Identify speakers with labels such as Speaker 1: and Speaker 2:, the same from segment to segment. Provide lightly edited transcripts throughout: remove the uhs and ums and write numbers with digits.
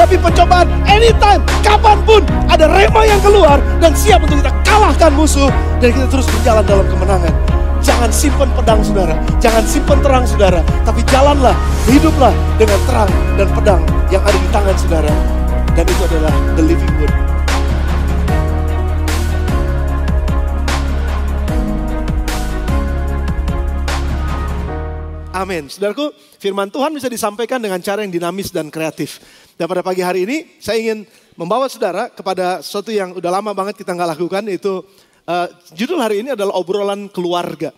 Speaker 1: menghadapi pencobaan anytime, kapanpun ada rema yang keluar dan siap untuk kita kalahkan musuh dan kita terus berjalan dalam kemenangan. Jangan simpan pedang saudara, jangan simpan terang saudara, tapi jalanlah, hiduplah dengan terang dan pedang yang ada di tangan saudara. Dan itu adalah the living word. Amin. Saudaraku, firman Tuhan bisa disampaikan dengan cara yang dinamis dan kreatif. Dan pada pagi hari ini, saya ingin membawa saudara kepada sesuatu yang udah lama banget kita nggak lakukan, yaitu judul hari ini adalah obrolan keluarga.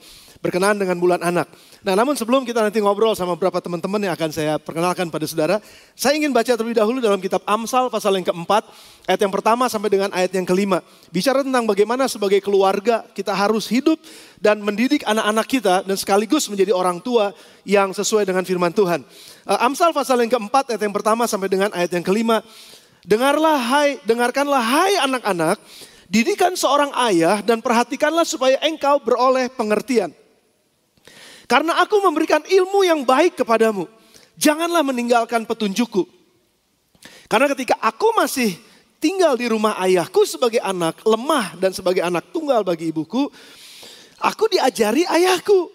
Speaker 1: Berkenaan dengan bulan anak. Nah, namun sebelum kita nanti ngobrol sama beberapa teman-teman yang akan saya perkenalkan pada saudara, saya ingin baca terlebih dahulu dalam kitab Amsal pasal yang keempat, ayat yang pertama sampai dengan ayat yang kelima. Bicara tentang bagaimana sebagai keluarga kita harus hidup dan mendidik anak-anak kita dan sekaligus menjadi orang tua yang sesuai dengan firman Tuhan. Amsal pasal yang keempat, ayat yang pertama sampai dengan ayat yang kelima. Dengarkanlah hai anak-anak, didikan seorang ayah dan perhatikanlah supaya engkau beroleh pengertian. Karena aku memberikan ilmu yang baik kepadamu. Janganlah meninggalkan petunjukku. Karena ketika aku masih tinggal di rumah ayahku sebagai anak lemah dan sebagai anak tunggal bagi ibuku, aku diajari ayahku.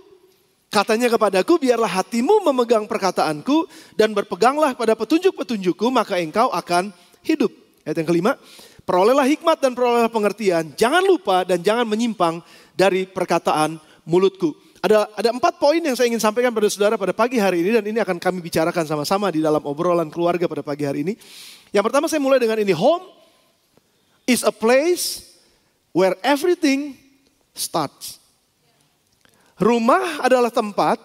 Speaker 1: Katanya kepadaku, biarlah hatimu memegang perkataanku dan berpeganglah pada petunjuk-petunjukku, maka engkau akan hidup. Ayat yang kelima, perolehlah hikmat dan perolehlah pengertian. Jangan lupa dan jangan menyimpang dari perkataan mulutku. Ada 4 poin yang saya ingin sampaikan pada saudara pada pagi hari ini dan ini akan kami bicarakan sama-sama di dalam obrolan keluarga pada pagi hari ini. Yang pertama saya mulai dengan ini, home is a place where everything starts. Rumah adalah tempat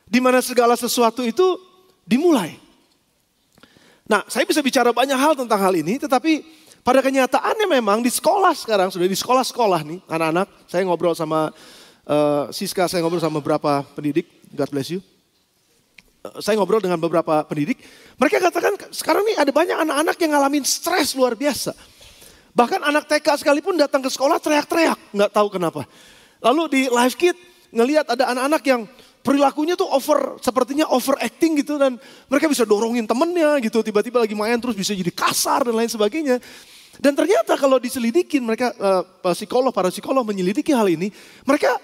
Speaker 1: di mana segala sesuatu itu dimulai. Nah, saya bisa bicara banyak hal tentang hal ini, tetapi pada kenyataannya memang di sekolah sekarang, sudah di sekolah-sekolah nih, anak-anak, saya ngobrol sama Siska, saya ngobrol sama beberapa pendidik, God bless you. Saya ngobrol dengan beberapa pendidik, mereka katakan sekarang nih ada banyak anak-anak yang ngalamin stres luar biasa. Bahkan anak TK sekalipun datang ke sekolah teriak-teriak, nggak tahu kenapa. Lalu di Life Kid ngelihat ada anak-anak yang perilakunya tuh sepertinya overacting gitu dan mereka bisa dorongin temennya gitu, tiba-tiba lagi main terus bisa jadi kasar dan lain sebagainya. Dan ternyata kalau diselidikin mereka, para psikolog menyelidiki hal ini, mereka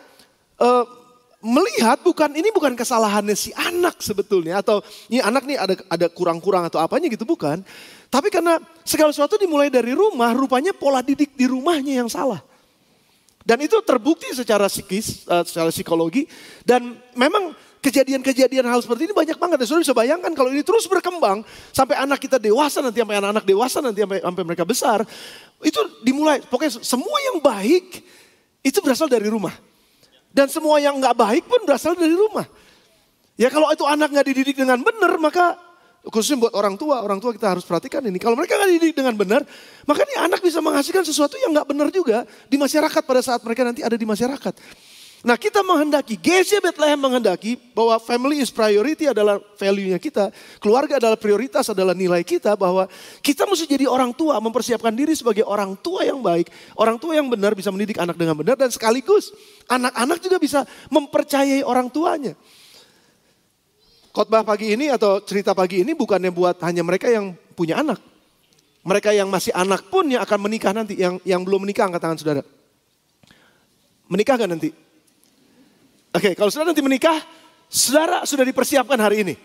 Speaker 1: melihat ini bukan kesalahannya si anak sebetulnya, atau ini anak nih ada kurang-kurang atau apanya gitu, bukan. Tapi karena segala sesuatu dimulai dari rumah, rupanya pola didik di rumahnya yang salah. Dan itu terbukti secara psikis, secara psikologi, dan memang kejadian-kejadian hal seperti ini banyak banget. Saudara bisa bayangkan kalau ini terus berkembang sampai anak kita dewasa nanti, sampai anak-anak dewasa nanti, sampai mereka besar. Itu dimulai, pokoknya semua yang baik itu berasal dari rumah. Dan semua yang gak baik pun berasal dari rumah. Ya kalau itu anak gak dididik dengan benar, maka khususnya buat orang tua kita harus perhatikan ini. Kalau mereka gak dididik dengan benar, maka nih anak bisa menghasilkan sesuatu yang gak benar juga di masyarakat pada saat mereka nanti ada di masyarakat. Nah, kita menghendaki, GC Bethlehem menghendaki bahwa family is priority adalah value-nya kita. Keluarga adalah prioritas, adalah nilai kita, bahwa kita mesti jadi orang tua, mempersiapkan diri sebagai orang tua yang baik. Orang tua yang benar bisa mendidik anak dengan benar dan sekaligus anak-anak juga bisa mempercayai orang tuanya. Khotbah pagi ini atau cerita pagi ini bukannya buat hanya mereka yang punya anak. Mereka yang masih anak pun yang akan menikah nanti, yang belum menikah angkat tangan saudara. Menikah gak nanti? Oke, kalau saudara nanti menikah, saudara sudah dipersiapkan hari ini.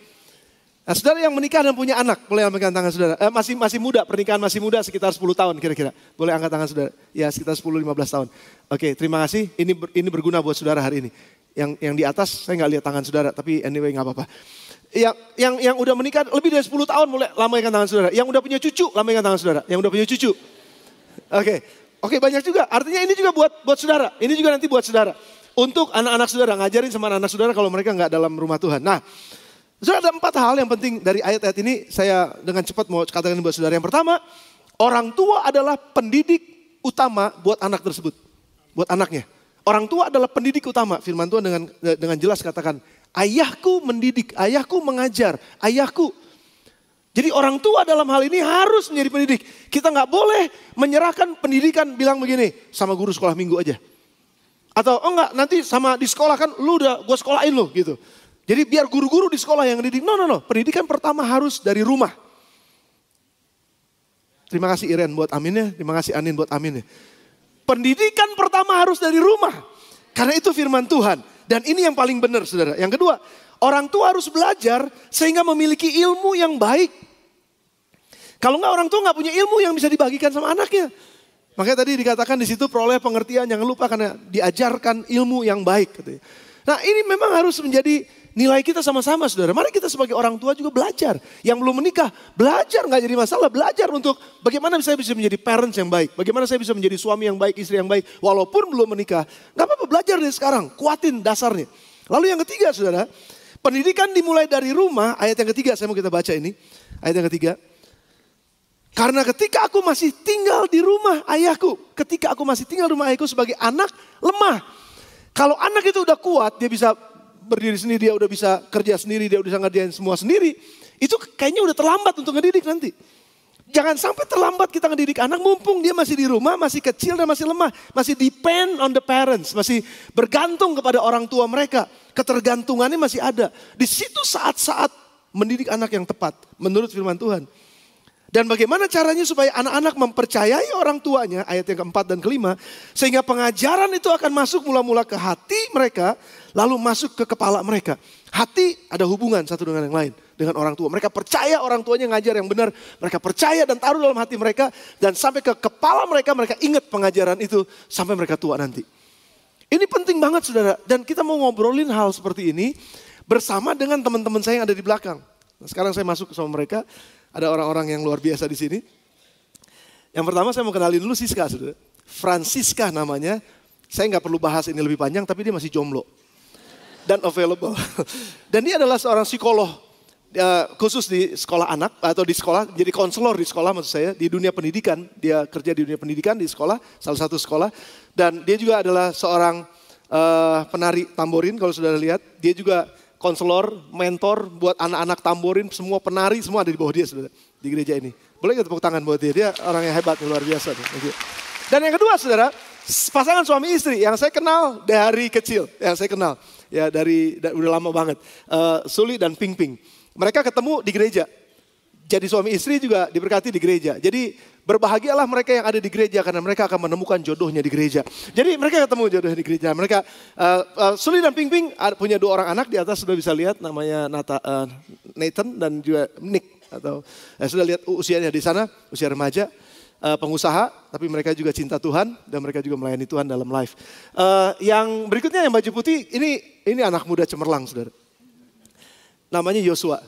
Speaker 1: Nah, saudara yang menikah dan punya anak, boleh angkat tangan saudara. Masih muda, pernikahan masih muda sekitar 10 tahun kira-kira. Boleh angkat tangan saudara. Ya, sekitar 10-15 tahun. Oke, terima kasih. Ini berguna buat saudara hari ini. Yang di atas saya nggak lihat tangan saudara, tapi anyway nggak apa-apa. Yang udah menikah lebih dari 10 tahun, boleh lambaikan tangan saudara. Yang udah punya cucu, lambaikan tangan saudara. Yang udah punya cucu. Oke, banyak juga. Artinya ini juga buat saudara. Ini juga nanti buat saudara. Untuk anak-anak saudara, ngajarin sama anak-anak saudara kalau mereka nggak dalam rumah Tuhan. Nah, saudara, ada 4 hal yang penting dari ayat-ayat ini. Saya dengan cepat mau katakan buat saudara. Yang pertama, orang tua adalah pendidik utama buat anak tersebut. Buat anaknya. Orang tua adalah pendidik utama. Firman Tuhan dengan jelas katakan, ayahku mendidik, ayahku mengajar, ayahku. Jadi orang tua dalam hal ini harus menjadi pendidik. Kita nggak boleh menyerahkan pendidikan bilang begini, sama guru sekolah minggu aja. Atau enggak, nanti sama di sekolah kan lu udah gue sekolahin lu gitu. Jadi biar guru-guru di sekolah yang didik. No. Pendidikan pertama harus dari rumah. Terima kasih Iren buat aminnya, terima kasih Anin buat aminnya. Pendidikan pertama harus dari rumah. Karena itu firman Tuhan. Dan ini yang paling benar saudara. Yang kedua, orang tua harus belajar sehingga memiliki ilmu yang baik. Kalau enggak orang tua enggak punya ilmu yang bisa dibagikan sama anaknya. Makanya tadi dikatakan di situ peroleh pengertian, jangan lupa karena diajarkan ilmu yang baik. Nah ini memang harus menjadi nilai kita sama-sama saudara. Mari kita sebagai orang tua juga belajar. Yang belum menikah, belajar nggak jadi masalah. Belajar untuk bagaimana saya bisa menjadi parents yang baik. Bagaimana saya bisa menjadi suami yang baik, istri yang baik. Walaupun belum menikah. Nggak apa-apa belajar dari sekarang. Kuatin dasarnya. Lalu yang ketiga saudara. Pendidikan dimulai dari rumah. Ayat yang ketiga saya mau kita baca ini. Ayat yang ketiga. Karena ketika aku masih tinggal di rumah ayahku. Ketika aku masih tinggal di rumah ayahku sebagai anak lemah. Kalau anak itu udah kuat dia bisa berdiri sendiri, dia udah bisa kerja sendiri, dia udah bisa ngerjain semua sendiri. Itu kayaknya udah terlambat untuk ngedidik nanti. Jangan sampai terlambat kita ngedidik anak mumpung dia masih di rumah, masih kecil dan masih lemah. Masih depend on the parents, masih bergantung kepada orang tua mereka. Ketergantungannya masih ada. Di situ saat-saat mendidik anak yang tepat menurut firman Tuhan. Dan bagaimana caranya supaya anak-anak mempercayai orang tuanya, ayat yang keempat dan kelima. Sehingga pengajaran itu akan masuk mula-mula ke hati mereka, lalu masuk ke kepala mereka. Hati ada hubungan satu dengan yang lain, dengan orang tua. Mereka percaya orang tuanya ngajar yang benar, mereka percaya dan taruh dalam hati mereka. Dan sampai ke kepala mereka, mereka ingat pengajaran itu sampai mereka tua nanti. Ini penting banget saudara, dan kita mau ngobrolin hal seperti ini bersama dengan teman-teman saya yang ada di belakang. Nah, sekarang saya masuk sama mereka. Ada orang-orang yang luar biasa di sini. Yang pertama saya mau kenalin dulu Siska, saudara. Francisca namanya. Saya nggak perlu bahas ini lebih panjang, tapi dia masih jomblo dan available. Dan dia adalah seorang psikolog khusus di sekolah anak atau di sekolah, jadi konselor di sekolah maksud saya di dunia pendidikan. Dia kerja di dunia pendidikan di sekolah, salah satu sekolah. Dan dia juga adalah seorang penari tamborin kalau saudara lihat. Dia juga konselor, mentor buat anak-anak tamborin, semua penari, semua ada di bawah dia saudara, di gereja ini. Boleh kita tepuk tangan buat dia, dia orang yang hebat, luar biasa. Dan yang kedua saudara, pasangan suami istri yang saya kenal dari kecil, yang saya kenal ya dari udah lama banget, Suli dan Ping Ping. Mereka ketemu di gereja, jadi suami istri juga diberkati di gereja. Jadi berbahagialah mereka yang ada di gereja karena mereka akan menemukan jodohnya di gereja. Jadi mereka ketemu jodohnya di gereja. Mereka Suli dan Ping Ping punya 2 orang anak, di atas sudah bisa lihat namanya Nathan dan juga Nick, atau sudah lihat usianya di sana, usia remaja, pengusaha, tapi mereka juga cinta Tuhan dan mereka juga melayani Tuhan dalam life. Yang berikutnya yang baju putih ini anak muda cemerlang saudara. Namanya Yosua,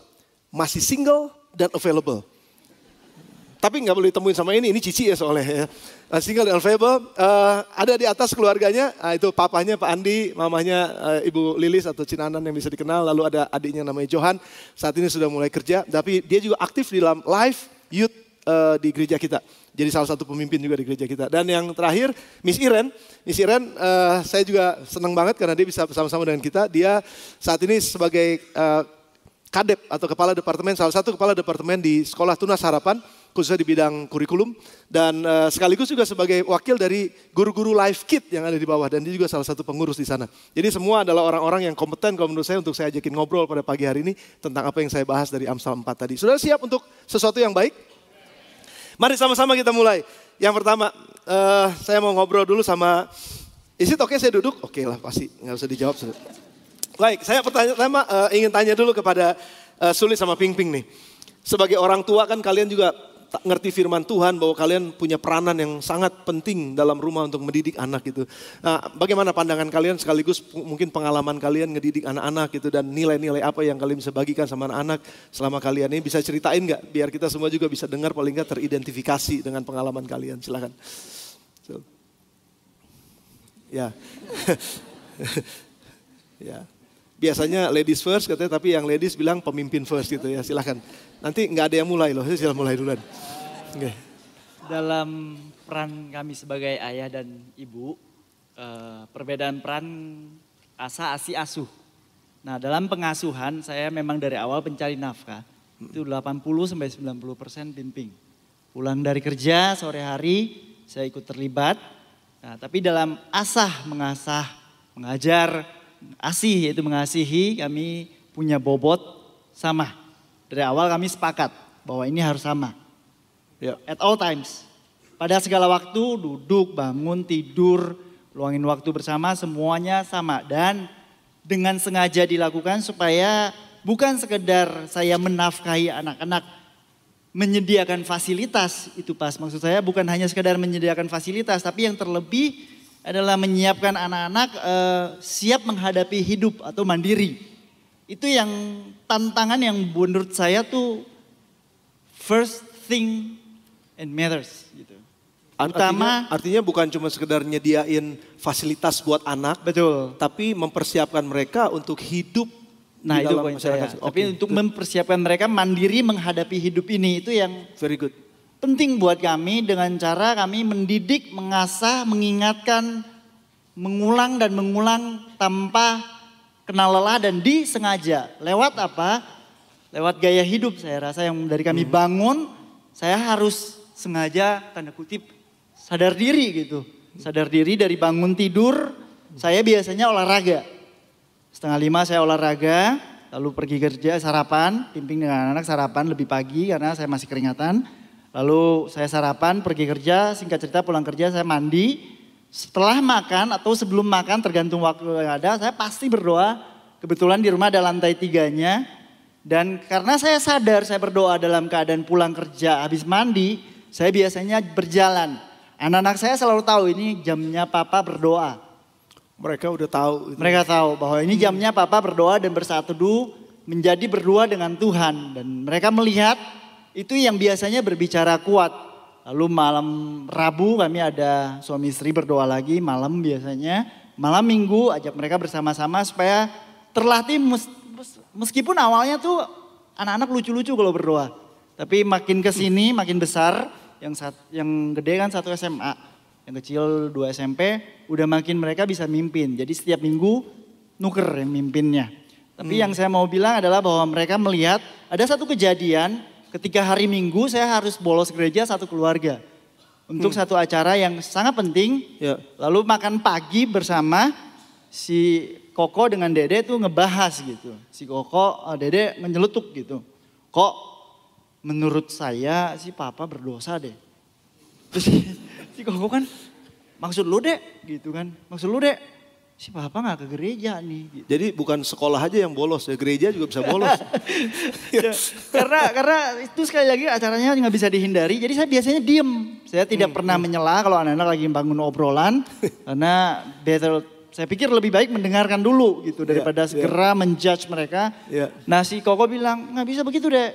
Speaker 1: masih single dan available. Tapi nggak boleh ditemuin sama ini cici ya soalnya ya. Single dan available, ada di atas keluarganya, itu papanya Pak Andi, mamanya Ibu Lilis atau Cinanan yang bisa dikenal. Lalu ada adiknya namanya Johan, saat ini sudah mulai kerja. Tapi dia juga aktif di dalam live youth di gereja kita. Jadi salah satu pemimpin juga di gereja kita. Dan yang terakhir Miss Iren, saya juga senang banget karena dia bisa bersama-sama dengan kita. Dia saat ini sebagai kadep atau kepala departemen, salah satu kepala departemen di Sekolah Tunas Harapan, khususnya di bidang kurikulum, dan sekaligus juga sebagai wakil dari guru-guru Life Kid yang ada di bawah, dan dia juga salah satu pengurus di sana. Jadi semua adalah orang-orang yang kompeten kalau menurut saya untuk saya ajakin ngobrol pada pagi hari ini tentang apa yang saya bahas dari Amsal 4 tadi. Sudah siap untuk sesuatu yang baik? Mari sama-sama kita mulai. Yang pertama, saya mau ngobrol dulu sama, is it okay saya duduk? Oke lah pasti, nggak usah dijawab. Baik, saya ingin tanya dulu kepada Suli sama Ping Ping nih. Sebagai orang tua kan kalian juga ngerti firman Tuhan bahwa kalian punya peranan yang sangat penting dalam rumah untuk mendidik anak gitu. Nah, bagaimana pandangan kalian sekaligus mungkin pengalaman kalian ngedidik anak-anak gitu dan nilai-nilai apa yang kalian bisa bagikan sama anak-anak selama kalian ini, bisa ceritain nggak biar kita semua juga bisa dengar paling nggak teridentifikasi dengan pengalaman kalian. Silakan. So. Ya. Ya. Biasanya ladies first katanya, tapi yang ladies bilang pemimpin first gitu ya, silahkan. Nanti nggak ada yang mulai loh, saya silahkan mulai duluan. Okay.
Speaker 2: Dalam peran kami sebagai ayah dan ibu, perbedaan peran asa, asi, asuh. Nah dalam pengasuhan saya memang dari awal pencari nafkah, itu 80-90% pimping. Pulang dari kerja sore hari saya ikut terlibat, nah, tapi dalam asah, mengasah, mengajar, asih yaitu mengasihi, kami punya bobot sama. Dari awal kami sepakat bahwa ini harus sama.
Speaker 1: Ya.
Speaker 2: At all times. Pada segala waktu, duduk, bangun, tidur, luangin waktu bersama, semuanya sama. Dan dengan sengaja dilakukan supaya bukan sekedar saya menafkahi anak-anak, menyediakan fasilitas itu pas. Maksud saya bukan hanya sekedar menyediakan fasilitas, tapi yang terlebih adalah menyiapkan anak-anak siap menghadapi hidup atau mandiri. Itu yang tantangan yang menurut saya tuh first thing and matters gitu.
Speaker 1: Artinya bukan cuma sekedar nyediain fasilitas buat anak,
Speaker 2: betul,
Speaker 1: tapi mempersiapkan mereka untuk hidup.
Speaker 2: Nah itu poin saya. Tapi untuk mempersiapkan mereka mandiri menghadapi hidup ini, itu yang
Speaker 1: very good.
Speaker 2: Penting buat kami dengan cara kami mendidik, mengasah, mengingatkan, mengulang dan mengulang tanpa kenal lelah dan disengaja. Lewat apa? Lewat gaya hidup saya rasa yang dari kami bangun, saya harus sengaja tanda kutip sadar diri gitu. Sadar diri dari bangun tidur, saya biasanya olahraga. 4:30 saya olahraga, lalu pergi kerja sarapan, pimpin dengan anak sarapan lebih pagi karena saya masih keringatan. Lalu saya sarapan, pergi kerja, singkat cerita pulang kerja saya mandi. Setelah makan atau sebelum makan tergantung waktu yang ada, saya pasti berdoa. Kebetulan di rumah ada lantai 3-nya. Dan karena saya sadar saya berdoa dalam keadaan pulang kerja habis mandi, saya biasanya berjalan. Anak-anak saya selalu tahu ini jamnya papa berdoa.
Speaker 1: Mereka udah tahu.
Speaker 2: Mereka tahu bahwa ini jamnya papa berdoa dan bersatu teduh menjadi berdua dengan Tuhan. Dan mereka melihat itu yang biasanya berbicara kuat. Lalu malam Rabu kami ada suami istri berdoa lagi malam biasanya. Malam Minggu ajak mereka bersama-sama supaya terlatih meskipun awalnya tuh anak-anak lucu-lucu kalau berdoa. Tapi makin kesini makin besar, yang gede kan 1 SMA, yang kecil 2 SMP, udah makin mereka bisa mimpin. Jadi setiap minggu nuker yang mimpinnya. Tapi yang saya mau bilang adalah bahwa mereka melihat ada satu kejadian ketika hari Minggu saya harus bolos gereja satu keluarga. Untuk satu acara yang sangat penting.
Speaker 1: Ya.
Speaker 2: Lalu makan pagi bersama si Koko dengan Dede tuh ngebahas gitu. Si Koko, Dede menyeletuk gitu. Kok menurut saya si papa berdosa deh. Terus si Koko kan maksud lu dek gitu kan. Maksud lu dek si papa gak ke gereja nih. Gitu.
Speaker 1: Jadi bukan sekolah aja yang bolos ya, gereja juga bisa bolos.
Speaker 2: Ya, karena itu sekali lagi acaranya nggak bisa dihindari. Jadi saya biasanya diem. Saya tidak pernah menyela kalau anak-anak lagi bangun obrolan. Karena saya pikir lebih baik mendengarkan dulu gitu daripada segera menjudge mereka.
Speaker 1: Yeah.
Speaker 2: Nah si Koko bilang nggak bisa begitu deh.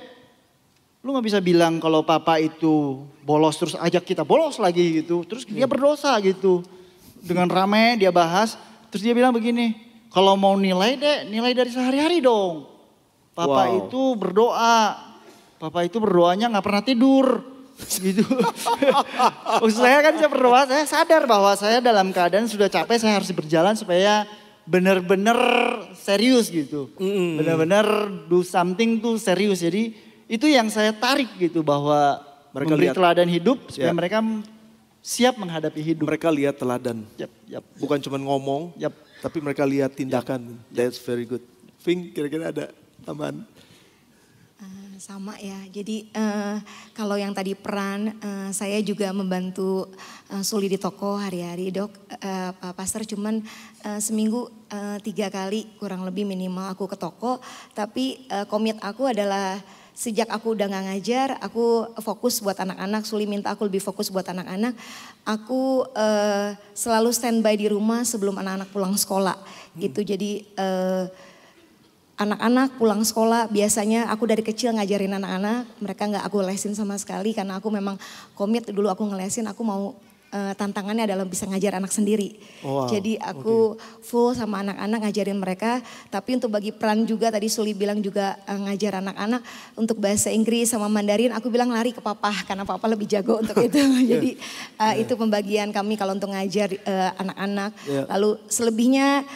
Speaker 2: Lu nggak bisa bilang kalau papa itu bolos terus ajak kita bolos lagi gitu. Terus dia berdosa gitu. Dengan ramai dia bahas. Terus dia bilang begini, kalau mau nilai nilai dari sehari-hari dong. Papa itu berdoa, papa itu berdoanya gak pernah tidur. Gitu. Maksud saya kan saya berdoa, saya sadar bahwa saya dalam keadaan sudah capek, saya harus berjalan supaya benar-benar serius gitu. Benar-benar do something tuh serius. Jadi itu yang saya tarik gitu bahwa mereka memberi teladan hidup supaya mereka siap menghadapi hidup.
Speaker 1: Mereka lihat teladan. Bukan cuma ngomong, tapi mereka lihat tindakan. That's very good. Ving, kira-kira ada tambahan?
Speaker 3: Sama ya, jadi kalau yang tadi peran, saya juga membantu Suli di toko hari-hari dok, pastor cuman seminggu 3 kali kurang lebih minimal aku ke toko. Tapi komit aku adalah sejak aku udah gak ngajar, aku fokus buat anak-anak. Suli minta aku lebih fokus buat anak-anak. Aku selalu standby di rumah sebelum anak-anak pulang sekolah gitu. Jadi anak-anak pulang sekolah biasanya aku dari kecil ngajarin anak-anak. Mereka gak aku lesin sama sekali karena aku memang komit dulu aku ngelesin. Aku mau tantangannya adalah bisa ngajar anak sendiri. Wow, jadi aku full sama anak-anak ngajarin mereka. Tapi untuk bagi peran juga tadi Suli bilang juga ngajar anak-anak. Untuk bahasa Inggris sama Mandarin aku bilang lari ke papa karena papa lebih jago untuk itu. Jadi itu pembagian kami kalau untuk ngajar anak-anak. Lalu selebihnya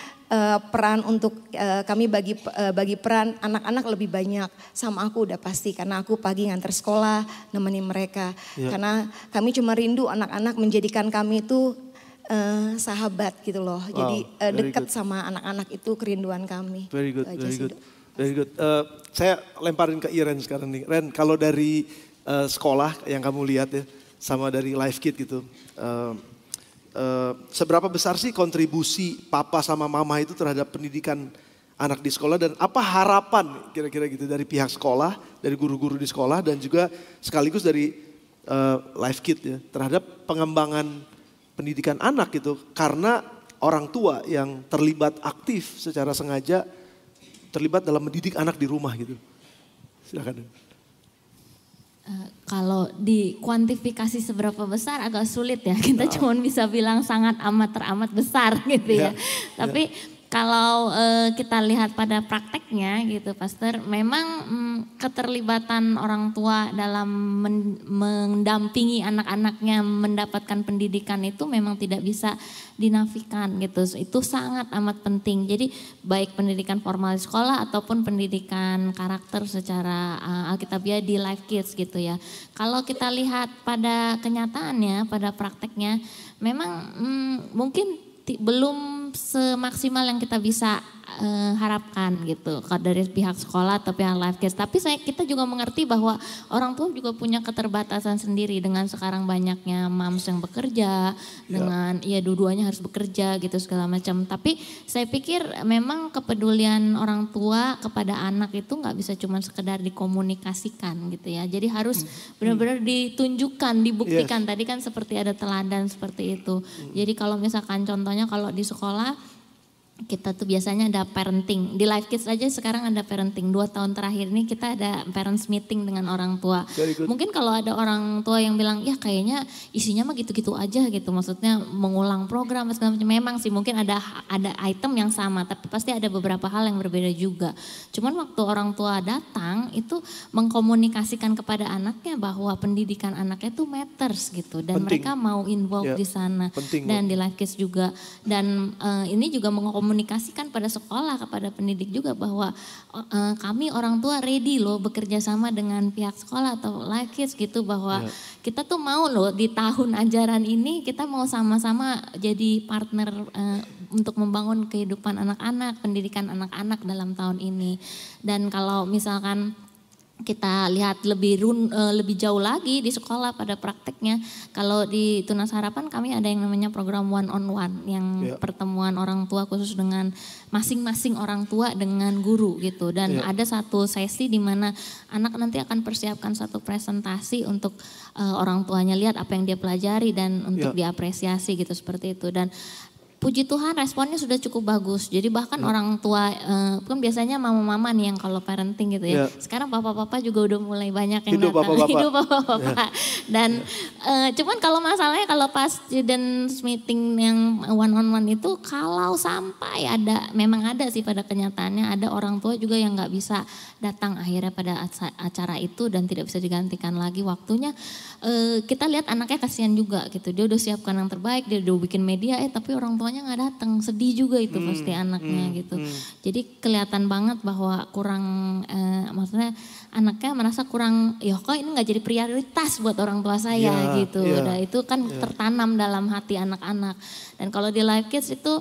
Speaker 3: peran untuk kami bagi peran anak-anak lebih banyak sama aku udah pasti karena aku pagi nganter sekolah nemenin mereka karena kami cuma rindu anak-anak menjadikan kami itu sahabat gitu loh. Jadi dekat sama anak-anak itu kerinduan kami.
Speaker 1: Very good, very good. Saya lemparin ke Iren sekarang nih. Ren, kalau dari sekolah yang kamu lihat ya, sama dari Life Kid gitu. Seberapa besar sih kontribusi papa sama mama itu terhadap pendidikan anak di sekolah, dan apa harapan kira-kira gitu dari pihak sekolah, dari guru-guru di sekolah, dan juga sekaligus dari Life Kid ya terhadap pengembangan pendidikan anak gitu, karena orang tua yang terlibat aktif secara sengaja terlibat dalam mendidik anak di rumah gitu. Silakan.
Speaker 4: Kalau dikuantifikasi seberapa besar agak sulit ya, kita cuma bisa bilang sangat teramat besar gitu ya. Tapi kalau kita lihat pada prakteknya gitu Pastor, memang keterlibatan orang tua dalam mendampingi anak-anaknya mendapatkan pendidikan itu memang tidak bisa dinafikan gitu. Itu sangat amat penting. Jadi baik pendidikan formal di sekolah ataupun pendidikan karakter secara alkitabiah di Life Kids gitu ya. Kalau kita lihat pada kenyataannya, pada prakteknya, memang mungkin belum semaksimal yang kita bisa harapkan gitu dari pihak sekolah atau pihak Life Kids. Tapi kita juga mengerti bahwa orang tua juga punya keterbatasan sendiri dengan sekarang banyaknya moms yang bekerja, dengan ya dua-duanya harus bekerja gitu segala macam. Tapi saya pikir memang kepedulian orang tua kepada anak itu nggak bisa cuma sekedar dikomunikasikan gitu ya. Jadi harus benar-benar ditunjukkan, dibuktikan. Tadi kan seperti ada teladan seperti itu. Jadi kalau misalkan contohnya kalau di sekolah kita tuh biasanya ada parenting. Di Life Kids aja sekarang ada parenting. 2 tahun terakhir ini kita ada parents meeting dengan orang tua. Mungkin kalau ada orang tua yang bilang, ya kayaknya isinya mah gitu-gitu aja gitu. Maksudnya mengulang program segala macam. Memang sih mungkin ada item yang sama, tapi pasti ada beberapa hal yang berbeda juga. Cuman waktu orang tua datang itu mengkomunikasikan kepada anaknya bahwa pendidikan anaknya itu matters gitu. Dan mereka mau involve di sana. Dan di Life Kids juga. Dan ini juga mengkomunikasikan pada sekolah, kepada pendidik juga bahwa kami orang tua ready loh bekerja sama dengan pihak sekolah atau Life Kids gitu, bahwa kita tuh mau loh di tahun ajaran ini kita mau sama-sama jadi partner untuk membangun kehidupan anak-anak, pendidikan anak-anak dalam tahun ini. Dan kalau misalkan kita lihat lebih jauh lagi di sekolah pada prakteknya, kalau di Tunas Harapan kami ada yang namanya program one on one, yang pertemuan orang tua khusus dengan masing-masing orang tua dengan guru gitu. Dan ada satu sesi di mana anak nanti akan persiapkan satu presentasi untuk orang tuanya lihat apa yang dia pelajari dan untuk diapresiasi gitu, seperti itu. Dan puji Tuhan responnya sudah cukup bagus. Jadi bahkan orang tua, kan biasanya mama-mama nih yang kalau parenting gitu ya. Sekarang papa-papa juga udah mulai banyak yang datang. Hidup papa-papa. Dan cuman kalau masalahnya kalau pas student meeting yang one on one itu, kalau sampai memang ada sih pada kenyataannya ada orang tua juga yang nggak bisa datang akhirnya pada acara itu dan tidak bisa digantikan lagi waktunya. Kita lihat anaknya kasihan juga gitu. Dia udah siapkan yang terbaik, dia udah bikin media, tapi orang tuanya nggak datang, sedih juga itu pasti anaknya gitu. Jadi kelihatan banget bahwa kurang, maksudnya anaknya merasa kurang, ya kok ini nggak jadi prioritas buat orang tua saya gitu. Nah, itu kan tertanam dalam hati anak-anak. Dan kalau di Life Kids itu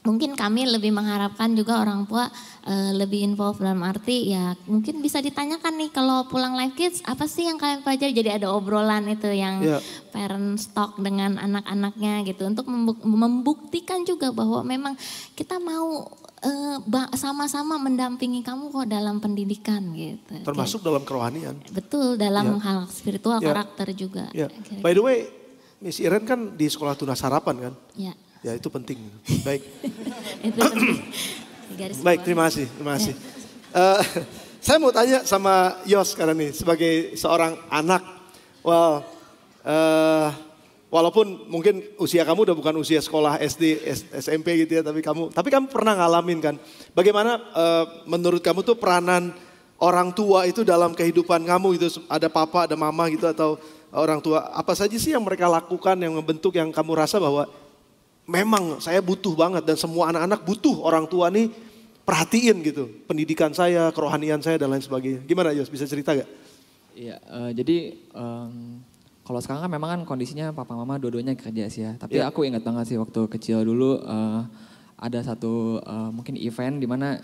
Speaker 4: mungkin kami lebih mengharapkan juga orang tua lebih involved, dalam arti ya mungkin bisa ditanyakan nih kalau pulang Life Kids apa sih yang kalian pelajari, jadi ada obrolan itu yang parent talk dengan anak-anaknya gitu, untuk membuktikan juga bahwa memang kita mau sama-sama mendampingi kamu kok dalam pendidikan gitu.
Speaker 1: Termasuk dalam kerohanian.
Speaker 4: Betul, dalam hal spiritual, karakter juga.
Speaker 1: By the way, Miss Iren kan di sekolah Tunas Harapan kan? Ya itu penting. Baik.
Speaker 4: Itu penting.
Speaker 1: Baik, terima kasih. Saya mau tanya sama Yos karena nih sebagai seorang anak. Walaupun mungkin usia kamu udah bukan usia sekolah SD, SMP gitu ya, tapi kamu pernah ngalamin kan? Bagaimana menurut kamu tuh peranan orang tua itu dalam kehidupan kamu gitu? Ada papa, ada mama gitu, atau orang tua? Apa saja sih yang mereka lakukan yang membentuk, yang kamu rasa bahwa memang saya butuh banget dan semua anak-anak butuh orang tua nih perhatiin gitu. Pendidikan saya, kerohanian saya dan lain sebagainya. Gimana Yos, bisa cerita gak?
Speaker 5: Iya, jadi kalau sekarang kan memang kan kondisinya papa mama dua-duanya kerja sih ya. Tapi aku ingat banget sih waktu kecil dulu ada satu mungkin event di mana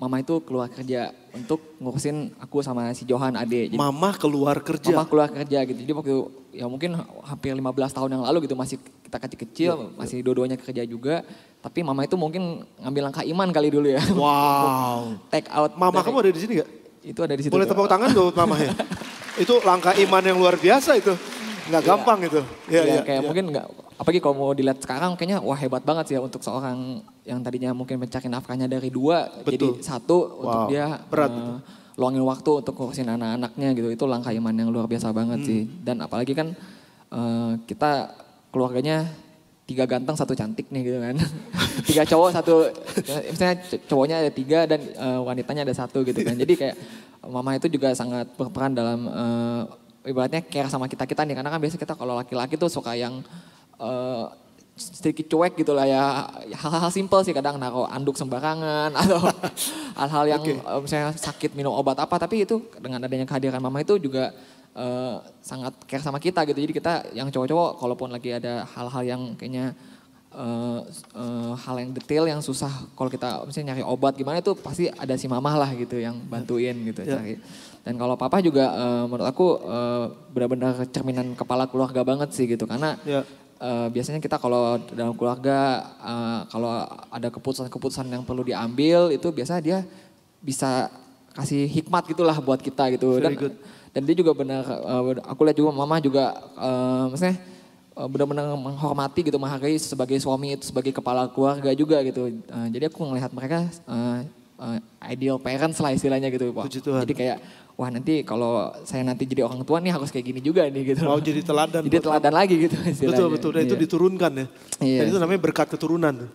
Speaker 5: mama itu keluar kerja untuk ngurusin aku sama si Johan ade.
Speaker 1: Jadi, mama keluar kerja?
Speaker 5: Mama keluar kerja gitu. Jadi waktu ya mungkin hampir 15 tahun yang lalu gitu masih kita kecil-kecil, masih dua-duanya kerja juga. Tapi mama itu mungkin ngambil langkah iman kali dulu ya.
Speaker 1: Wow.
Speaker 5: Take out.
Speaker 1: Mama kamu ada di sini gak?
Speaker 5: Itu ada di situ.
Speaker 1: Boleh tepuk tangan gak buat mama ya? Itu langkah iman yang luar biasa itu. Nggak gampang itu.
Speaker 5: Kayak mungkin nggak, apalagi kalau mau dilihat sekarang kayaknya wah hebat banget sih ya untuk seorang yang tadinya mungkin mencari nafkahnya dari 2 jadi 1 untuk dia luangin waktu untuk ngurusin anak-anaknya gitu. Itu langkah iman yang luar biasa banget sih. Dan apalagi kan kita keluarganya 3 ganteng 1 cantik nih gitu kan. 3 cowok 1, misalnya cowoknya ada 3 dan wanitanya ada 1 gitu kan. Jadi kayak mama itu juga sangat berperan dalam ibaratnya care sama kita-kita nih. Karena kan biasanya kita kalau laki-laki tuh suka yang sedikit cuek gitu lah ya. Hal-hal simpel sih kadang naruh anduk sembarangan atau hal-hal yang misalnya sakit minum obat apa. Tapi itu dengan adanya kehadiran mama itu juga sangat care sama kita gitu. Jadi kita yang cowok-cowok kalaupun lagi ada hal-hal yang kayaknya hal yang detail yang susah kalau kita misalnya nyari obat gimana itu pasti ada si mama lah gitu yang bantuin gitu cari. Dan kalau papa juga menurut aku benar-benar cerminan kepala keluarga banget sih gitu karena biasanya kita kalau dalam keluarga kalau ada keputusan-keputusan yang perlu diambil itu biasa dia bisa kasih hikmat gitulah buat kita gitu. Dan dia juga benar aku lihat juga mama juga maksudnya benar-benar menghormati gitu, menghargai sebagai suami itu sebagai kepala keluarga juga gitu. Jadi aku ngelihat mereka ideal parents lah istilahnya gitu Pak. Jadi kayak wah nanti kalau saya nanti jadi orang tua nih harus kayak gini juga nih gitu.
Speaker 1: Mau jadi teladan.
Speaker 5: Jadi teladan lagi gitu istilahnya.
Speaker 1: Betul, dan itu diturunkan ya. Dan itu namanya berkat keturunan.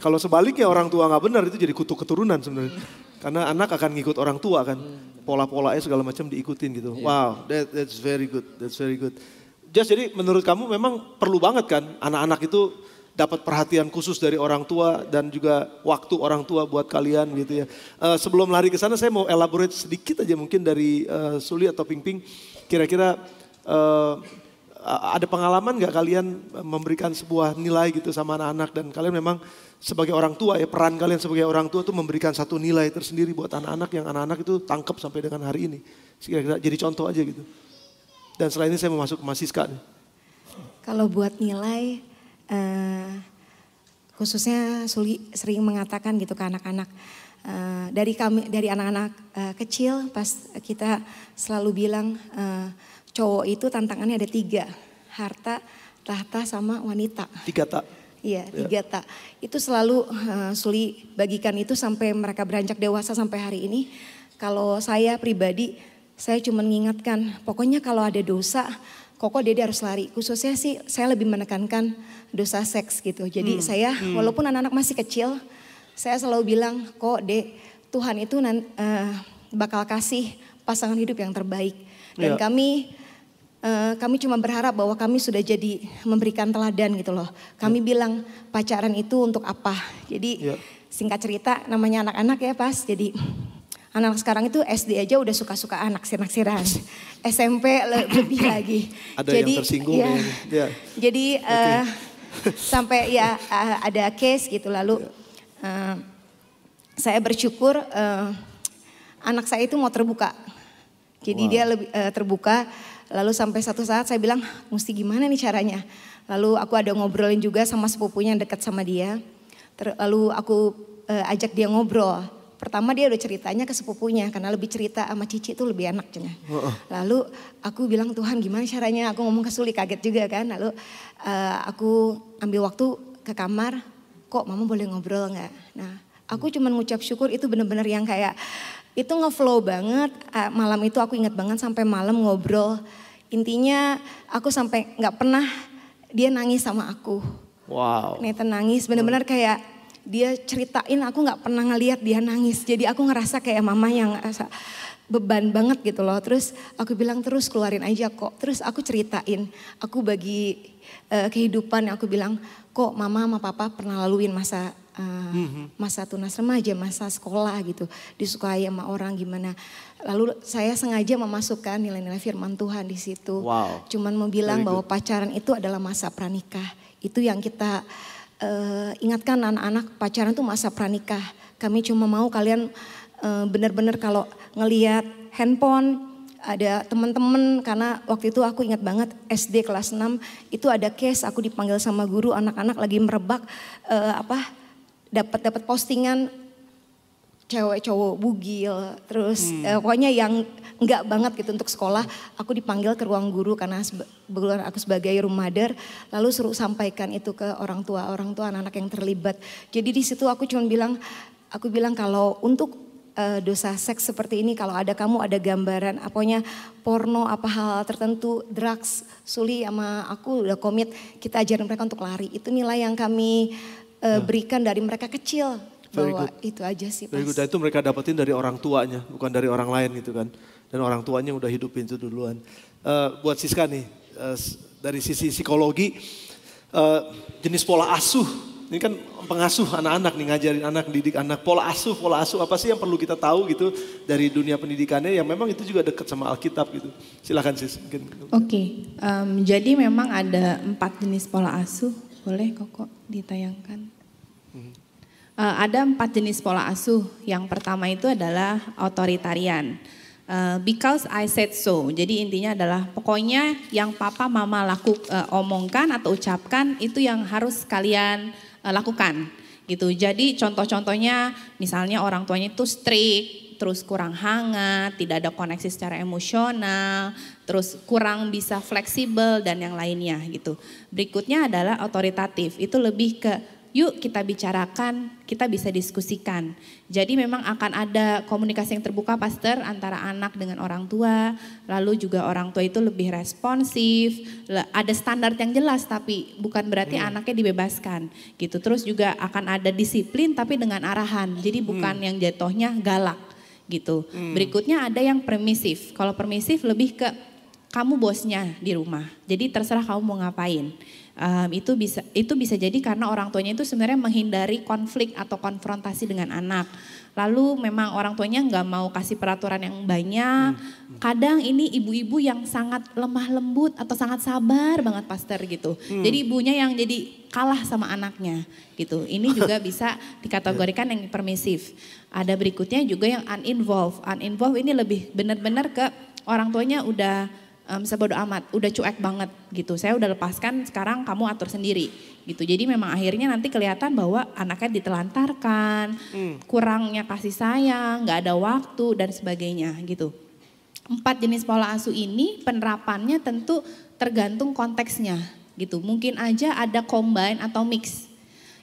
Speaker 1: Kalau sebaliknya orang tua gak benar itu jadi kutuk keturunan sebenarnya. Karena anak akan ngikut orang tua kan. Pola-polanya segala macam diikutin gitu. Wow, that's very good, that's very good. Jadi menurut kamu memang perlu banget kan anak-anak itu dapat perhatian khusus dari orang tua dan juga waktu orang tua buat kalian gitu ya. Sebelum lari ke sana saya mau elaborate sedikit aja mungkin dari Suli atau Ping-Ping. Kira-kira ada pengalaman gak kalian memberikan sebuah nilai gitu sama anak-anak dan kalian memang sebagai orang tua ya peran kalian sebagai orang tua tuh memberikan satu nilai tersendiri buat anak-anak yang anak-anak itu tangkap sampai dengan hari ini. Kira-kira jadi contoh aja gitu. Dan setelah ini saya mau masuk ke Mas Siska nih.
Speaker 3: Kalau buat nilai, khususnya Suli sering mengatakan gitu ke anak-anak. Dari anak-anak kecil pas kita selalu bilang cowok itu tantangannya ada 3. Harta, tahta sama wanita.
Speaker 1: 3 tak?
Speaker 3: Iya 3 tak. Itu selalu Suli bagikan itu sampai mereka beranjak dewasa sampai hari ini. Kalau saya pribadi saya cuma mengingatkan, pokoknya kalau ada dosa, Koko Dede harus lari. Khususnya sih saya lebih menekankan dosa seks gitu. Jadi saya walaupun anak-anak masih kecil, saya selalu bilang, kok Dek, Tuhan itu bakal kasih pasangan hidup yang terbaik. Dan kami cuma berharap bahwa kami sudah jadi memberikan teladan gitu loh. Kami bilang pacaran itu untuk apa. Jadi singkat cerita namanya anak-anak ya pas jadi... Anak sekarang itu SD aja udah suka-suka naksir-naksiran. SMP lebih lagi.
Speaker 1: Ada jadi, yang tersinggung ya.
Speaker 3: Jadi sampai ada case gitu lalu saya bersyukur anak saya itu mau terbuka. Jadi dia lebih terbuka lalu sampai satu saat saya bilang mesti gimana nih caranya. Lalu aku ada ngobrolin juga sama sepupunya yang dekat sama dia. Lalu aku ajak dia ngobrol. Pertama dia udah ceritanya ke sepupunya karena lebih cerita sama Cici itu lebih enak cina. Lalu aku bilang Tuhan gimana caranya, aku ngomong ke Suli kaget juga kan. Lalu aku ambil waktu ke kamar, kok mama boleh ngobrol gak? Nah aku cuma ngucap syukur itu benar-benar yang kayak itu ngeflow banget. Malam itu aku ingat banget sampai malam ngobrol. Intinya aku sampai gak pernah dia nangis sama aku.
Speaker 1: Wow.
Speaker 3: Nathan nangis benar-benar kayak dia ceritain aku gak pernah ngeliat dia nangis. Jadi aku ngerasa kayak mama yang ngerasa beban banget gitu loh. Terus aku bilang terus keluarin aja kok. Terus aku ceritain, aku bagi kehidupan aku bilang kok mama sama papa pernah laluin masa tunas remaja, masa sekolah gitu. Disukai sama orang gimana. Lalu saya sengaja memasukkan nilai-nilai firman Tuhan di situ.
Speaker 1: Wow.
Speaker 3: Cuman mau bilang bahwa pacaran itu adalah masa pranikah. Itu yang kita ingatkan anak-anak pacaran tuh masa pranikah. Kami cuma mau kalian benar-benar kalau ngelihat handphone, ada teman-teman, karena waktu itu aku ingat banget SD kelas 6 itu ada case aku dipanggil sama guru, anak-anak lagi merebak dapat postingan cewek cowok bugil, terus pokoknya yang enggak banget gitu untuk sekolah. Aku dipanggil ke ruang guru karena kebetulan aku sebagai room mother, lalu suruh sampaikan itu ke orang tua anak-anak yang terlibat. Jadi di situ aku cuma bilang kalau untuk dosa seks seperti ini, kalau ada kamu ada gambaran, pokoknya porno apa hal tertentu, drugs, Suli sama aku udah komit, kita ajarin mereka untuk lari. Itu nilai yang kami berikan dari mereka kecil. Bahwa itu aja sih Pas.
Speaker 1: Itu mereka dapetin dari orang tuanya, bukan dari orang lain gitu kan. Dan orang tuanya udah hidupin itu duluan. Buat Siska nih, dari sisi psikologi, jenis pola asuh. Ini kan pengasuh anak-anak nih, ngajarin anak, didik anak. Pola asuh apa sih yang perlu kita tahu gitu dari dunia pendidikannya yang memang itu juga dekat sama Alkitab gitu. Silakan Sis.
Speaker 6: Oke, jadi memang ada 4 jenis pola asuh. Boleh Koko ditayangkan? Ada 4 jenis pola asuh. Yang pertama itu adalah otoritarian. Because I said so. Jadi intinya adalah pokoknya yang papa mama omongkan atau ucapkan itu yang harus kalian lakukan gitu. Jadi contoh-contohnya misalnya orang tuanya itu strict, terus kurang hangat, tidak ada koneksi secara emosional, terus kurang bisa fleksibel dan yang lainnya gitu. Berikutnya adalah otoritatif. Itu lebih ke yuk kita bicarakan, kita bisa diskusikan. Jadi memang akan ada komunikasi yang terbuka pastor antara anak dengan orang tua. Lalu juga orang tua itu lebih responsif. Ada standar yang jelas tapi bukan berarti anaknya dibebaskan gitu. Terus juga akan ada disiplin tapi dengan arahan. Jadi bukan yang jatuhnya galak gitu. Berikutnya ada yang permisif. Kalau permisif lebih ke kamu bosnya di rumah. Jadi terserah kamu mau ngapain. Itu bisa jadi karena orang tuanya itu sebenarnya menghindari konflik atau konfrontasi dengan anak. Lalu memang orang tuanya nggak mau kasih peraturan yang banyak. Kadang ini ibu-ibu yang sangat lemah lembut atau sangat sabar banget pastor gitu. Jadi ibunya yang jadi kalah sama anaknya gitu. Ini juga bisa dikategorikan yang permisif. Ada berikutnya juga yang uninvolved. Uninvolved ini lebih benar-benar ke orang tuanya udah sebodo amat, udah cuek banget gitu. Saya udah lepaskan, sekarang kamu atur sendiri gitu. Jadi memang akhirnya nanti kelihatan bahwa anaknya ditelantarkan, kurangnya kasih sayang, gak ada waktu dan sebagainya gitu. 4 jenis pola asuh ini penerapannya tentu tergantung konteksnya gitu. Mungkin aja ada combine atau mix.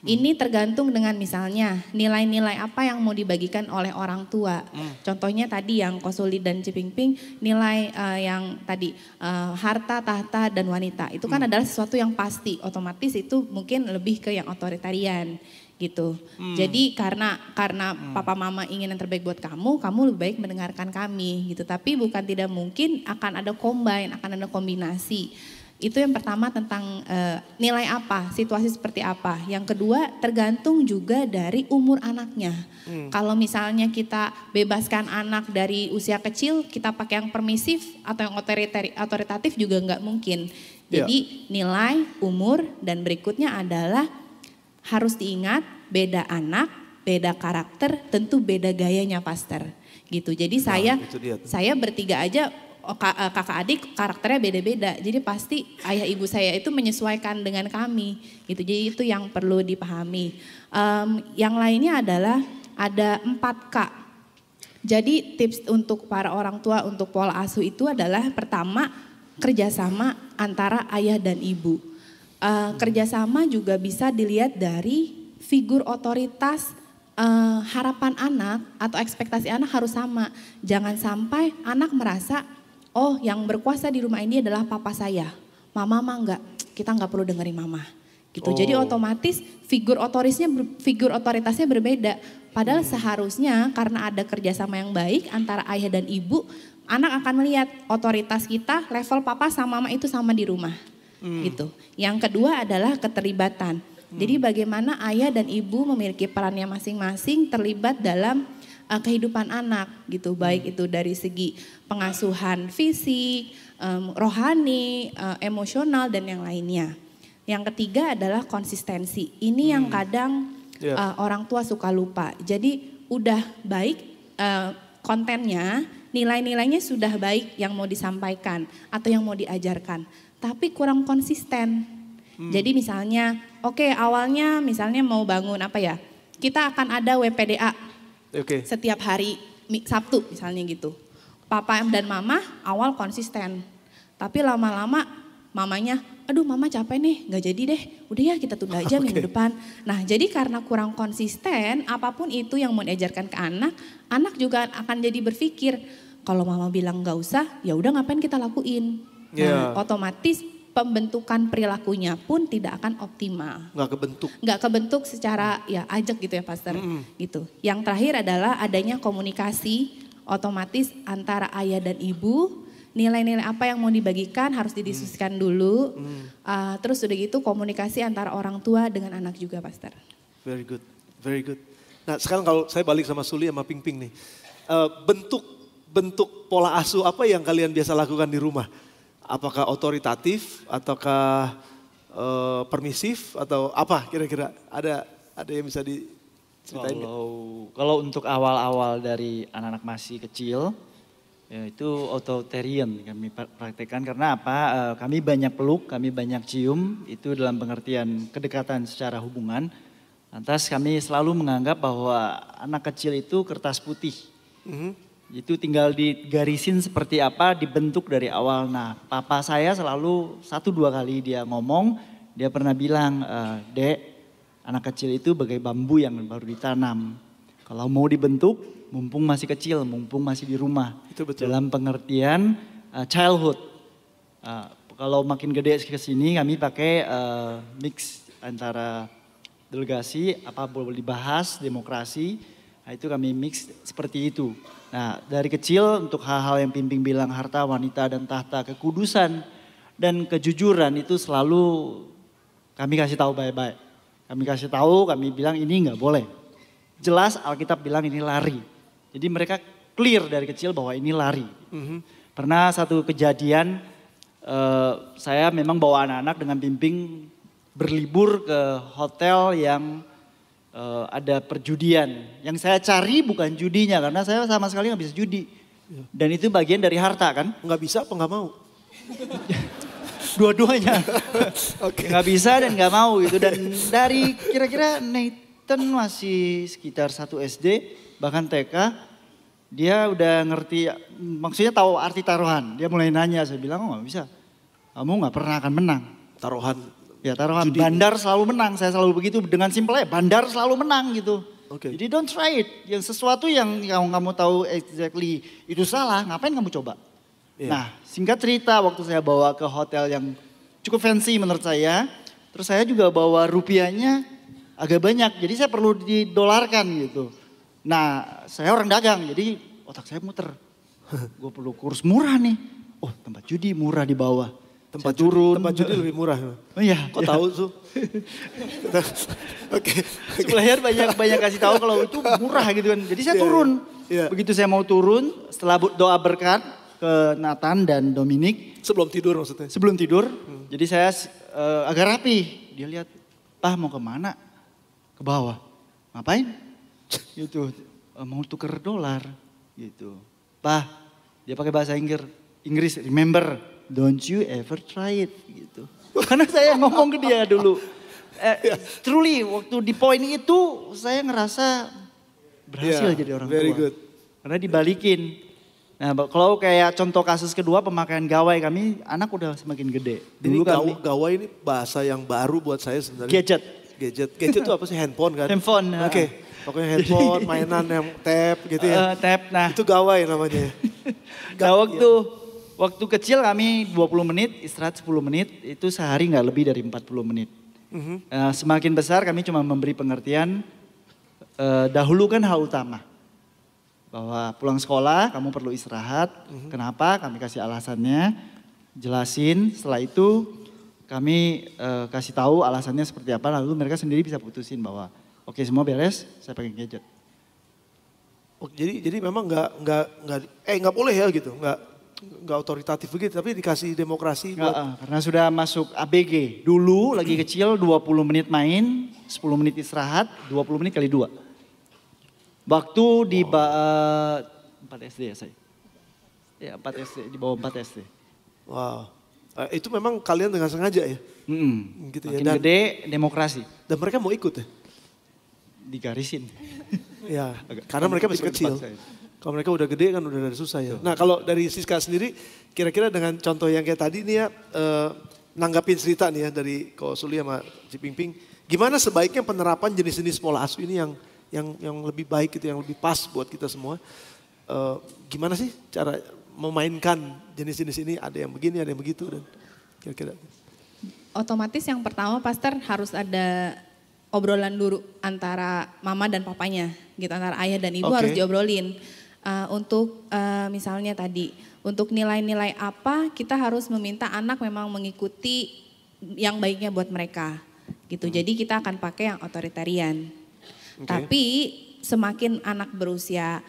Speaker 6: Ini tergantung dengan misalnya nilai-nilai apa yang mau dibagikan oleh orang tua. Contohnya tadi yang Kosuli dan Cipingping, nilai yang tadi harta, tahta, dan wanita. Itu kan adalah sesuatu yang pasti, otomatis itu mungkin lebih ke yang otoritarian gitu. Jadi karena papa mama ingin yang terbaik buat kamu lebih baik mendengarkan kami gitu. Tapi bukan tidak mungkin akan ada combine, akan ada kombinasi. Itu yang pertama tentang nilai apa, situasi seperti apa. Yang kedua tergantung juga dari umur anaknya. Kalau misalnya kita bebaskan anak dari usia kecil, kita pakai yang permisif atau yang otoritatif juga nggak mungkin. Jadi nilai, umur, dan berikutnya adalah harus diingat beda anak, beda karakter, tentu beda gayanya pastor. Gitu. Jadi saya bertiga aja, kakak adik karakternya beda-beda. Jadi pasti ayah ibu saya itu menyesuaikan dengan kami gitu. Jadi itu yang perlu dipahami. Yang lainnya adalah ada 4K. Jadi tips untuk para orang tua untuk pola asuh itu adalah pertama kerjasama antara ayah dan ibu. Kerjasama juga bisa dilihat dari figur otoritas. Harapan anak atau ekspektasi anak harus sama. Jangan sampai anak merasa oh yang berkuasa di rumah ini adalah papa saya. Mama mah enggak, kita enggak perlu dengerin mama. Gitu. Jadi otomatis figur otoritasnya berbeda. Padahal seharusnya karena ada kerjasama yang baik antara ayah dan ibu, anak akan melihat otoritas kita level papa sama mama itu sama di rumah. Gitu. Yang kedua adalah keterlibatan. Jadi bagaimana ayah dan ibu memiliki perannya masing-masing terlibat dalam kehidupan anak gitu, baik itu dari segi pengasuhan fisik, rohani, emosional dan yang lainnya. Yang ketiga adalah konsistensi. Ini yang kadang orang tua suka lupa. Jadi udah baik kontennya, nilai-nilainya sudah baik yang mau disampaikan atau yang mau diajarkan. Tapi kurang konsisten. Jadi misalnya, awalnya misalnya mau bangun apa ya, kita akan ada WPDA setiap hari Sabtu misalnya gitu. Papa dan mama awal konsisten, tapi lama-lama mamanya, aduh mama capek nih, gak jadi deh, udah ya kita tunda aja minggu depan. Nah jadi karena kurang konsisten, apapun itu yang mau diajarkan ke anak, anak juga akan jadi berpikir, kalau mama bilang gak usah, ya udah ngapain kita lakuin. Nah otomatis pembentukan perilakunya pun tidak akan optimal. Nggak kebentuk secara ya ajak gitu ya Pastor. Gitu. Yang terakhir adalah adanya komunikasi otomatis antara ayah dan ibu. Nilai-nilai apa yang mau dibagikan harus didiskusikan dulu. Terus udah gitu komunikasi antara orang tua dengan anak juga Pastor.
Speaker 1: Very good, very good. Nah sekarang kalau saya balik sama Suli sama Ping Ping nih. Bentuk pola asuh apa yang kalian biasa lakukan di rumah? Apakah otoritatif, ataukah permisif, atau apa kira-kira? Ada yang bisa diceritain?
Speaker 2: Kalau untuk awal-awal dari anak-anak masih kecil, ya itu authoritarian kami praktekkan. Karena apa? Kami banyak peluk, kami banyak cium, itu dalam pengertian kedekatan secara hubungan. Lantas kami selalu menganggap bahwa anak kecil itu kertas putih. Itu tinggal digarisin seperti apa, dibentuk dari awal. Nah papa saya selalu 1-2 kali dia ngomong, dia pernah bilang, Dek anak kecil itu bagai bambu yang baru ditanam. Kalau mau dibentuk, mumpung masih kecil, mumpung masih di rumah.
Speaker 1: Itu betul.
Speaker 2: Dalam pengertian childhood. Kalau makin gede ke sini kami pakai mix antara delegasi, apa boleh dibahas, demokrasi. Nah itu kami mix seperti itu. Nah dari kecil untuk hal-hal yang Pimping bilang harta, wanita dan tahta, kekudusan dan kejujuran itu selalu kami kasih tahu baik-baik. Kami kasih tahu, kami bilang ini nggak boleh. Jelas Alkitab bilang ini lari. Jadi mereka clear dari kecil bahwa ini lari. Pernah satu kejadian saya memang bawa anak-anak dengan Pimping berlibur ke hotel yang ada perjudian. Yang saya cari bukan judinya karena saya sama sekali nggak bisa judi. Dan itu bagian dari harta kan?
Speaker 1: Nggak bisa apa nggak mau?
Speaker 2: Dua-duanya. Nggak bisa dan nggak mau gitu. Dan dari kira-kira Nathan masih sekitar 1 SD bahkan TK. Dia udah ngerti, maksudnya tahu arti taruhan. Dia mulai nanya, saya bilang nggak bisa. Kamu nggak pernah akan menang.
Speaker 1: Taruhan.
Speaker 2: Ya taruhan, bandar selalu menang, saya selalu begitu dengan simpelnya, bandar selalu menang gitu. Jadi don't try it, yang sesuatu yang kamu tahu exactly itu salah, ngapain kamu coba? Nah singkat cerita waktu saya bawa ke hotel yang cukup fancy menurut saya, terus saya juga bawa rupiahnya agak banyak, jadi saya perlu didolarkan gitu. Nah saya orang dagang, jadi otak saya muter, gue perlu kurs murah nih, oh tempat judi murah di bawah. Tempat judi
Speaker 1: lebih murah.
Speaker 2: Oh iya.
Speaker 1: Kok tahu Su?
Speaker 2: Supplier banyak kasih tahu kalau itu murah gitu kan. Jadi saya turun. Begitu saya mau turun, setelah doa berkat ke Nathan dan Dominic.
Speaker 1: Sebelum tidur maksudnya?
Speaker 2: Sebelum tidur. Jadi saya agak rapi. Dia lihat, "Pah mau kemana?" Ke bawah. Ngapain? Gitu. Mau tuker dolar. Gitu. "Pah," dia pakai bahasa Inggris, "remember. Don't you ever try it," gitu. Karena saya ngomong ke dia dulu. Truly waktu di poin itu saya ngerasa berhasil jadi orang tua.
Speaker 1: Very good.
Speaker 2: Karena dibalikin. Nah kalau kayak contoh kasus kedua pemakaian gawai kami anak udah semakin gede.
Speaker 1: Dulu gawai ini bahasa yang baru buat saya sebenarnya. Gadget itu apa sih? Handphone kan?
Speaker 2: Handphone.
Speaker 1: Pokoknya handphone, mainan yang tab gitu ya.
Speaker 2: Tab, nah.
Speaker 1: Itu gawai namanya.
Speaker 2: Nah waktu kecil kami 20 menit, istirahat 10 menit, itu sehari nggak lebih dari 40 menit. Semakin besar kami cuma memberi pengertian, dahulu kan hal utama. Bahwa pulang sekolah kamu perlu istirahat, kenapa kami kasih alasannya, jelasin, setelah itu kami kasih tahu alasannya seperti apa, lalu mereka sendiri bisa putusin bahwa oke semua beres, saya pakai gadget.
Speaker 1: Oh, jadi memang nggak boleh ya gitu, nggak nggak otoritatif begitu, tapi dikasih demokrasi buat...
Speaker 2: Karena sudah masuk ABG. Dulu lagi kecil 20 menit main, 10 menit istirahat, 20 menit kali 2. Waktu di 4 SD ya saya. Ya 4 SD, di bawah 4 SD.
Speaker 1: Wow. Itu memang kalian dengan sengaja ya?
Speaker 2: Gitu ya. Dan gede demokrasi.
Speaker 1: Dan mereka mau ikut ya?
Speaker 2: Digarisin.
Speaker 1: Ya, karena mereka masih kecil. Kalau mereka udah gede kan udah susah ya. Nah kalau dari Siska sendiri, kira-kira dengan contoh yang kayak tadi nih ya, nanggapin cerita nih ya dari Ko Suli sama Cipingping, gimana sebaiknya penerapan jenis-jenis pola asuh ini yang lebih baik gitu, yang lebih pas buat kita semua. Gimana sih cara memainkan jenis-jenis ini, ada yang begini, ada yang begitu dan kira-kira.
Speaker 6: Otomatis yang pertama Pastor harus ada obrolan dulu antara mama dan papanya gitu, antara ayah dan ibu harus diobrolin. Untuk misalnya tadi, untuk nilai-nilai apa kita harus meminta anak memang mengikuti yang baiknya buat mereka gitu. Jadi kita akan pakai yang otoritarian. Tapi semakin anak berusia,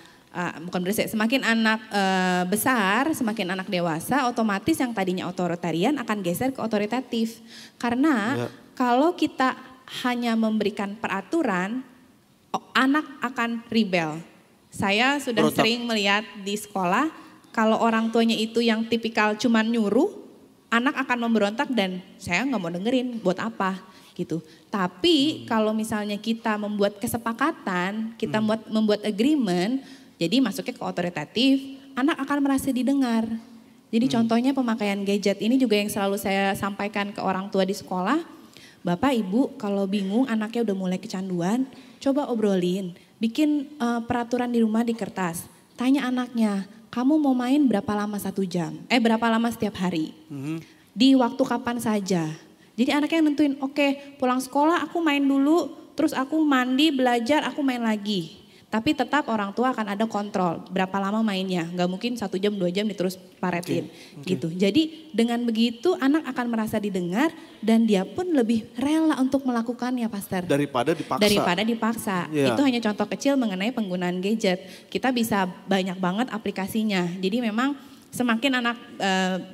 Speaker 6: semakin anak besar, semakin anak dewasa, otomatis yang tadinya otoritarian akan geser ke otoritatif. Karena kalau kita hanya memberikan peraturan, anak akan rebel. Saya sudah sering melihat di sekolah, kalau orang tuanya itu yang tipikal cuman nyuruh, anak akan memberontak dan saya nggak mau dengerin, buat apa gitu. Tapi kalau misalnya kita membuat kesepakatan, kita membuat agreement, jadi masuknya ke otoritatif, anak akan merasa didengar. Jadi contohnya pemakaian gadget ini juga yang selalu saya sampaikan ke orang tua di sekolah. Bapak ibu kalau bingung anaknya udah mulai kecanduan, coba obrolin. Bikin peraturan di rumah di kertas. Tanya anaknya, kamu mau main berapa lama 1 jam? Berapa lama setiap hari? Di waktu kapan saja. Jadi anaknya nentuin, oke, pulang sekolah aku main dulu, terus aku mandi, belajar, aku main lagi. Tapi tetap orang tua akan ada kontrol berapa lama mainnya. Gak mungkin 1 jam 2 jam diterus paretin gitu. Jadi dengan begitu anak akan merasa didengar dan dia pun lebih rela untuk melakukannya Pastor.
Speaker 1: Daripada
Speaker 6: dipaksa. Itu hanya contoh kecil mengenai penggunaan gadget. Kita bisa banyak banget aplikasinya. Jadi memang semakin anak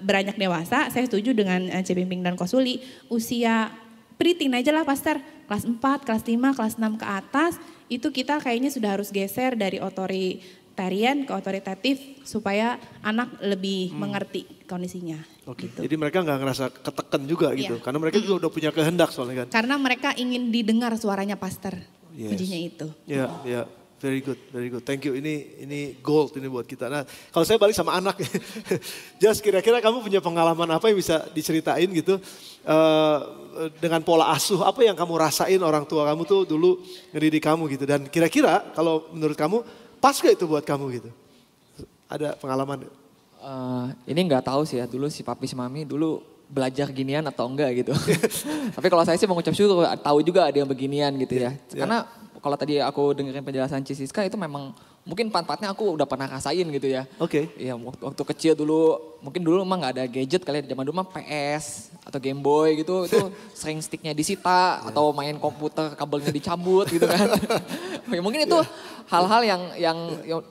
Speaker 6: beranjak dewasa, saya setuju dengan Cipingping dan Ko Suli, usia pre-teen aja lah Pastor. Kelas 4, kelas 5, kelas 6 ke atas. Itu kita kayaknya sudah harus geser dari otoritarian ke otoritatif supaya anak lebih mengerti kondisinya. Gitu.
Speaker 1: Jadi mereka nggak ngerasa ketekan juga gitu, karena mereka juga udah punya kehendak soalnya kan.
Speaker 6: Karena mereka ingin didengar suaranya Pastor, kuncinya itu.
Speaker 1: Ya, very good. Thank you. Ini gold ini buat kita. Nah, kalau saya balik sama anak, Just kira-kira kamu punya pengalaman apa yang bisa diceritain gitu? Dengan pola asuh, apa yang kamu rasain orang tua kamu tuh dulu ngedidik kamu gitu. Dan kira-kira kalau menurut kamu pas gak itu buat kamu gitu? Ada pengalaman?
Speaker 5: Ini nggak tahu sih ya, dulu si papi si mami dulu belajar ginian atau enggak gitu. Tapi kalau saya sih mengucap syukur, tahu juga ada yang beginian gitu ya. Karena kalau tadi aku dengerin penjelasan Siska itu memang mungkin part-partnya aku udah pernah rasain gitu ya. Iya, waktu kecil dulu, mungkin dulu emang gak ada gadget kali ya, zaman dulu mah PS atau Game Boy gitu, itu sering sticknya disita atau main komputer kabelnya dicabut gitu kan. Ya, mungkin itu hal-hal yang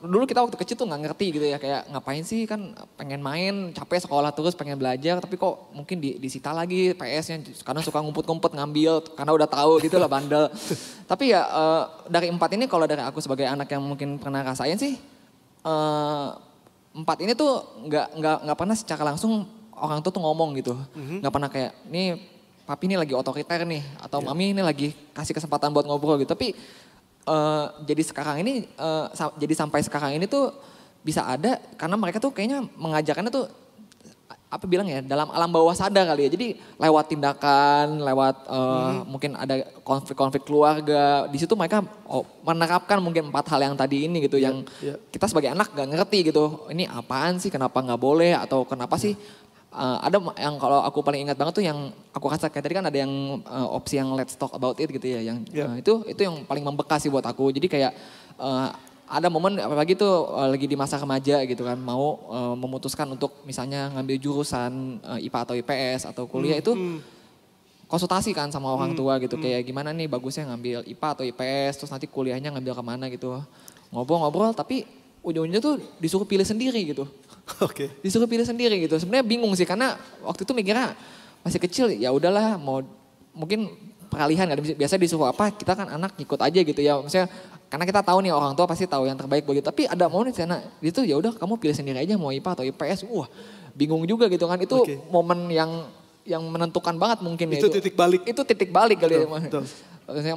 Speaker 5: dulu kita waktu kecil tuh gak ngerti gitu ya, kayak ngapain sih kan pengen main, capek sekolah terus pengen belajar, tapi kok mungkin disita lagi PS-nya, karena suka ngumpet-ngumpet ngambil karena udah tahu gitu lah bandel. Tapi ya dari 4 ini kalau dari aku sebagai anak yang mungkin pernah rasain sih, 4 ini tuh nggak pernah secara langsung orang tuh ngomong gitu, nggak pernah kayak nih papi ini lagi otoriter nih atau mami ini lagi kasih kesempatan buat ngobrol gitu. Tapi jadi sekarang ini, jadi sampai sekarang ini tuh bisa ada karena mereka tuh kayaknya mengajarkannya tuh apa bilang ya, dalam alam bawah sadar kali ya. Jadi lewat tindakan, lewat mungkin ada konflik-konflik keluarga. Di situ mereka menerapkan mungkin 4 hal yang tadi ini gitu, yang kita sebagai anak gak ngerti gitu. Ini apaan sih, kenapa gak boleh atau kenapa sih. Ada yang kalau aku paling ingat banget tuh yang aku rasa kayak tadi kan ada yang opsi yang let's talk about it gitu ya. Yang itu yang paling membekas sih buat aku. Jadi kayak ada momen apalagi tuh lagi di masa remaja gitu kan, mau memutuskan untuk misalnya ngambil jurusan IPA atau IPS atau kuliah itu konsultasi kan sama orang tua gitu, kayak gimana nih bagusnya ngambil IPA atau IPS, terus nanti kuliahnya ngambil kemana gitu. Ngobrol-ngobrol tapi ujung-ujungnya tuh disuruh pilih sendiri gitu.
Speaker 1: Oke.
Speaker 5: Disuruh pilih sendiri gitu. Sebenarnya bingung sih karena waktu itu mikirnya masih kecil ya udahlah mau mungkin peralihan kan biasa disuruh apa kita kan anak ikut aja gitu ya. Misalnya karena kita tahu nih orang tua pasti tahu yang terbaik begitu. Tapi ada momen di sana itu ya udah kamu pilih sendiri aja mau IPA atau IPS. Wah, bingung juga gitu kan. Itu momen yang menentukan banget mungkin
Speaker 1: itu ya. Titik balik.
Speaker 5: Itu titik balik kali ya.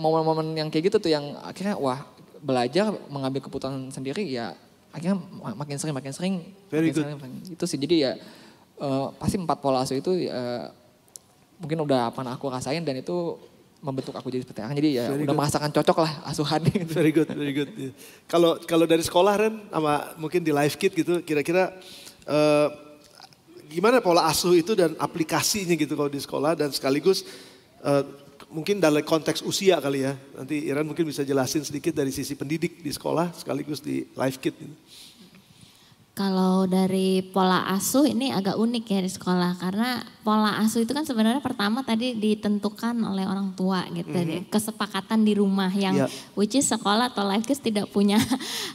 Speaker 5: Momen-momen yang kayak gitu tuh yang akhirnya wah belajar mengambil keputusan sendiri ya akhirnya makin sering.
Speaker 1: Very good.
Speaker 5: Itu sih jadi ya pasti 4 pola asuh itu mungkin udah apa aku rasain dan itu membentuk aku jadi seperti apa. Jadi ya udah merasakan cocok lah asuhan.
Speaker 1: Very good. Kalau dari sekolah Ren sama mungkin di Life Kit gitu kira-kira gimana pola asuh itu dan aplikasinya gitu kalau di sekolah dan sekaligus mungkin dalam konteks usia kali ya. Nanti Iren mungkin bisa jelasin sedikit dari sisi pendidik di sekolah sekaligus di Life Kit.
Speaker 4: Kalau dari pola asuh ini agak unik ya di sekolah karena pola asuh itu kan sebenarnya pertama tadi ditentukan oleh orang tua gitu, kesepakatan di rumah yang which is sekolah atau Life Kids tidak punya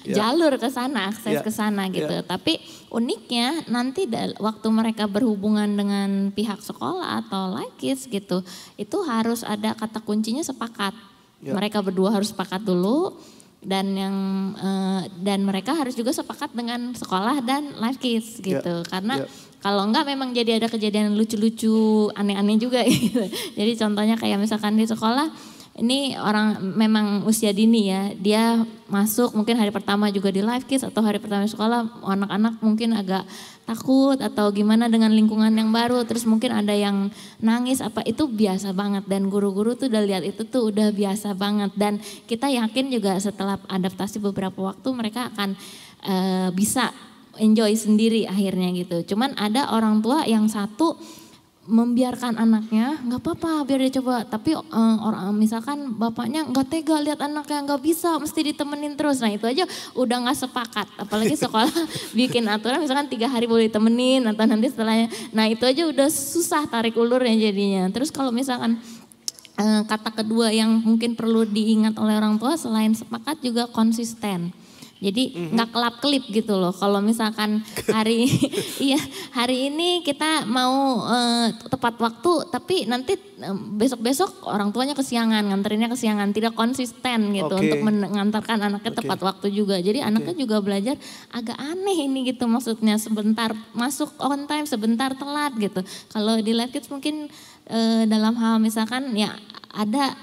Speaker 4: jalur ke sana, akses ke sana gitu. Tapi uniknya nanti waktu mereka berhubungan dengan pihak sekolah atau Life Kids gitu, itu harus ada kata kuncinya sepakat. Mereka berdua harus sepakat dulu. Dan mereka harus juga sepakat dengan sekolah dan Life Kids gitu karena kalau enggak memang jadi ada kejadian lucu-lucu aneh-aneh juga gitu. Jadi contohnya kayak misalkan di sekolah ini orang memang usia dini ya, dia masuk mungkin hari pertama juga di Life Kids atau hari pertama di sekolah anak-anak mungkin agak takut atau gimana dengan lingkungan yang baru, terus mungkin ada yang nangis apa itu biasa banget dan guru-guru tuh udah lihat itu tuh udah biasa banget dan kita yakin juga setelah adaptasi beberapa waktu mereka akan bisa enjoy sendiri akhirnya gitu. Cuman ada orang tua yang satu membiarkan anaknya nggak apa-apa biar dia coba tapi orang misalkan bapaknya nggak tega lihat anaknya nggak bisa mesti ditemenin terus, nah itu aja udah nggak sepakat apalagi sekolah bikin aturan misalkan 3 hari boleh ditemenin atau nanti setelahnya, nah itu aja udah susah tarik ulurnya jadinya. Terus kalau misalkan kata kedua yang mungkin perlu diingat oleh orang tua selain sepakat juga konsisten. Jadi nggak kelap-kelip gitu loh. Kalau misalkan hari ini kita mau tepat waktu, tapi nanti besok-besok orang tuanya kesiangan, nganterinnya kesiangan, tidak konsisten gitu untuk mengantarkan anaknya tepat waktu juga. Jadi anaknya juga belajar agak aneh ini gitu maksudnya sebentar masuk on time, sebentar telat gitu. Kalau di Life Kids mungkin dalam hal misalkan ya ada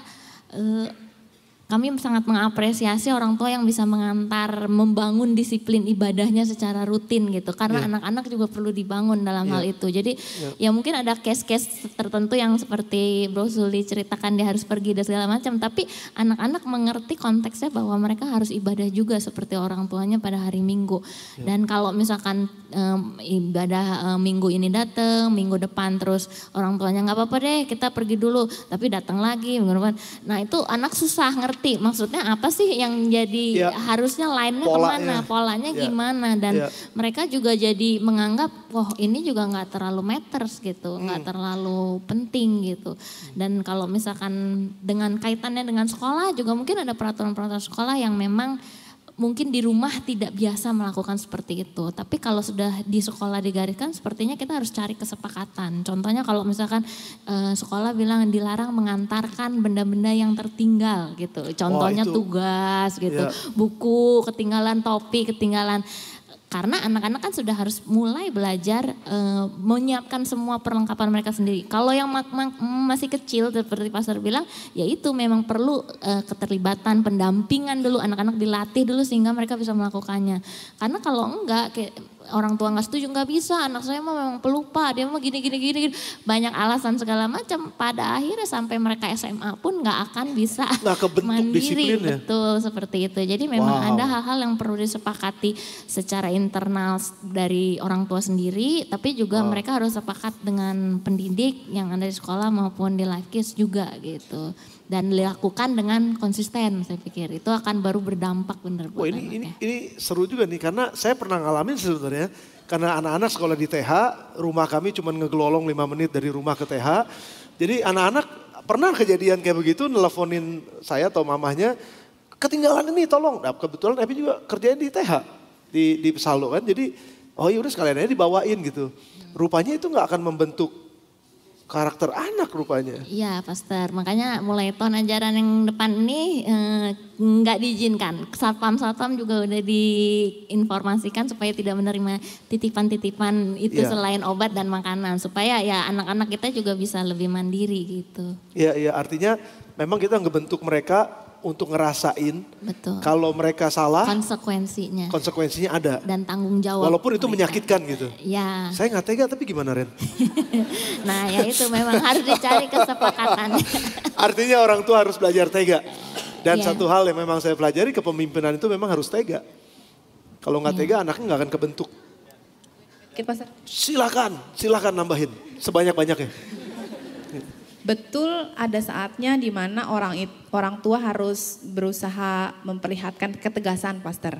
Speaker 4: kami sangat mengapresiasi orang tua yang bisa mengantar, membangun disiplin ibadahnya secara rutin gitu. Karena anak-anak juga perlu dibangun dalam hal itu. Jadi ya mungkin ada case-case tertentu yang seperti Bro Zuli ceritakan dia harus pergi dan segala macam. Tapi anak-anak mengerti konteksnya bahwa mereka harus ibadah juga seperti orang tuanya pada hari Minggu. Dan kalau misalkan ibadah minggu ini datang, minggu depan terus orang tuanya nggak apa-apa deh kita pergi dulu. Tapi datang lagi minggu depan. Nah itu anak susah ngerti. Maksudnya apa sih yang jadi harusnya lainnya kemana, polanya gimana dan mereka juga jadi menganggap wah ini juga nggak terlalu matters gitu, nggak terlalu penting gitu. Dan kalau misalkan dengan kaitannya dengan sekolah juga mungkin ada peraturan-peraturan sekolah yang memang mungkin di rumah tidak biasa melakukan seperti itu. Tapi kalau sudah di sekolah digariskan sepertinya kita harus cari kesepakatan. Contohnya kalau misalkan sekolah bilang dilarang mengantarkan benda-benda yang tertinggal gitu. Contohnya tugas gitu, buku ketinggalan, topi ketinggalan. Karena anak-anak kan sudah harus mulai belajar menyiapkan semua perlengkapan mereka sendiri. Kalau yang masih kecil seperti Pastor bilang, ya itu memang perlu keterlibatan, pendampingan dulu, anak-anak dilatih dulu sehingga mereka bisa melakukannya. Karena kalau enggak, kayak orang tua nggak setuju, nggak bisa, anak saya mah memang pelupa, dia mah gini, banyak alasan segala macam. Pada akhirnya sampai mereka SMA pun nggak akan bisa mandiri, betul seperti itu. Jadi memang ada hal-hal yang perlu disepakati secara internal dari orang tua sendiri, tapi juga mereka harus sepakat dengan pendidik yang ada di sekolah maupun di Life Kids juga gitu. Dan dilakukan dengan konsisten, saya pikir itu akan baru berdampak benar.
Speaker 1: Ini seru juga nih karena saya pernah ngalamin sebenarnya karena anak-anak sekolah di TH, rumah kami cuma ngegelolong 5 menit dari rumah ke TH. Jadi anak-anak pernah kejadian kayak begitu, nelponin saya atau mamahnya, ketinggalan ini tolong. Nah, kebetulan Epi juga kerjanya di TH di Pesalu kan, jadi Oh ya udah sekalian aja dibawain gitu. Rupanya itu nggak akan membentuk karakter anak rupanya.
Speaker 4: Iya, Pastor. Makanya mulai tahun ajaran yang depan ini nggak diizinkan. Satpam juga udah diinformasikan supaya tidak menerima titipan-titipan itu selain obat dan makanan. Supaya ya anak-anak kita juga bisa lebih mandiri gitu.
Speaker 1: Iya, artinya memang kita ngebentuk mereka untuk ngerasain.
Speaker 4: Betul.
Speaker 1: Kalau mereka salah.
Speaker 4: Konsekuensinya
Speaker 1: ada.
Speaker 4: Dan tanggung jawab.
Speaker 1: Walaupun itu menyakitkan gitu.
Speaker 4: Iya.
Speaker 1: Saya nggak tega tapi gimana Ren?
Speaker 4: Nah ya itu memang harus dicari kesepakatan.
Speaker 1: Artinya orang tua harus belajar tega. Dan satu hal yang memang saya pelajari, kepemimpinan itu memang harus tega. Kalau nggak tega anaknya nggak akan kebentuk. Silakan nambahin sebanyak-banyaknya.
Speaker 6: Betul, ada saatnya di mana orang tua harus berusaha memperlihatkan ketegasan, Pastor.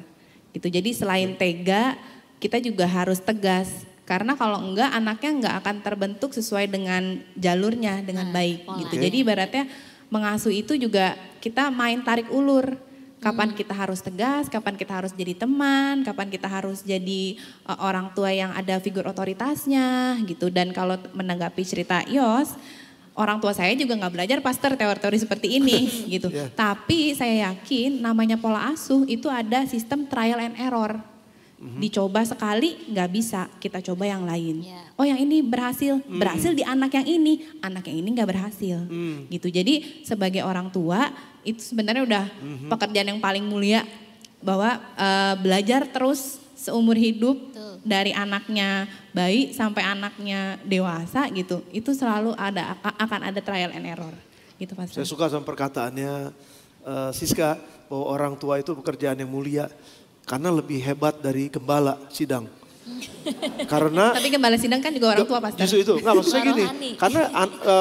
Speaker 6: Gitu. Jadi selain tega, kita juga harus tegas. Karena kalau enggak, anaknya enggak akan terbentuk sesuai dengan jalurnya dengan baik. Gitu. Jadi ibaratnya mengasuh itu juga kita main tarik ulur. Kapan kita harus tegas, kapan kita harus jadi teman, kapan kita harus jadi orang tua yang ada figur otoritasnya gitu. Dan kalau menanggapi cerita Yos, orang tua saya juga nggak belajar Pastor teori-teori seperti ini gitu. Tapi saya yakin namanya pola asuh itu ada sistem trial and error. Dicoba sekali nggak bisa, kita coba yang lain. Oh yang ini berhasil di anak yang ini nggak berhasil. Gitu. Jadi sebagai orang tua itu sebenarnya udah pekerjaan yang paling mulia bahwa belajar terus seumur hidup. Dari anaknya bayi sampai anaknya dewasa gitu, itu selalu akan ada trial and error gitu Pastor.
Speaker 1: Saya suka sama perkataannya Siska bahwa orang tua itu pekerjaan yang mulia karena lebih hebat dari gembala sidang. Karena
Speaker 6: tapi gembala sidang kan juga orang tua Pastor.
Speaker 1: Justru itu, nggak maksud saya gini, karena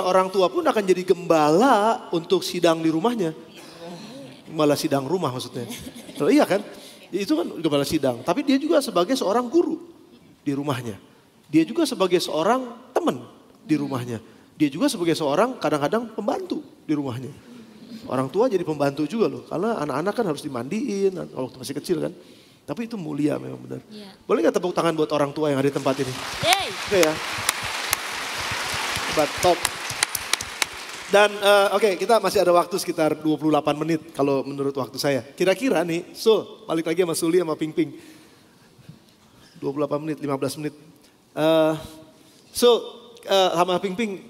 Speaker 1: orang tua pun akan jadi gembala untuk sidang di rumahnya. Gembala sidang rumah maksudnya. Iya kan? Itu kan gembala sidang, tapi dia juga sebagai seorang guru di rumahnya. Dia juga sebagai seorang teman di rumahnya. Dia juga sebagai seorang kadang-kadang pembantu di rumahnya. Orang tua jadi pembantu juga loh, karena anak-anak kan harus dimandiin waktu masih kecil kan. Tapi itu mulia memang benar. Boleh gak tepuk tangan buat orang tua yang ada di tempat ini? Oke ya. Hebat, top. Dan oke, kita masih ada waktu sekitar 28 menit kalau menurut waktu saya. Kira-kira nih, balik lagi sama Suli sama Ping Ping. 28 menit, 15 menit. Sama Ping Ping,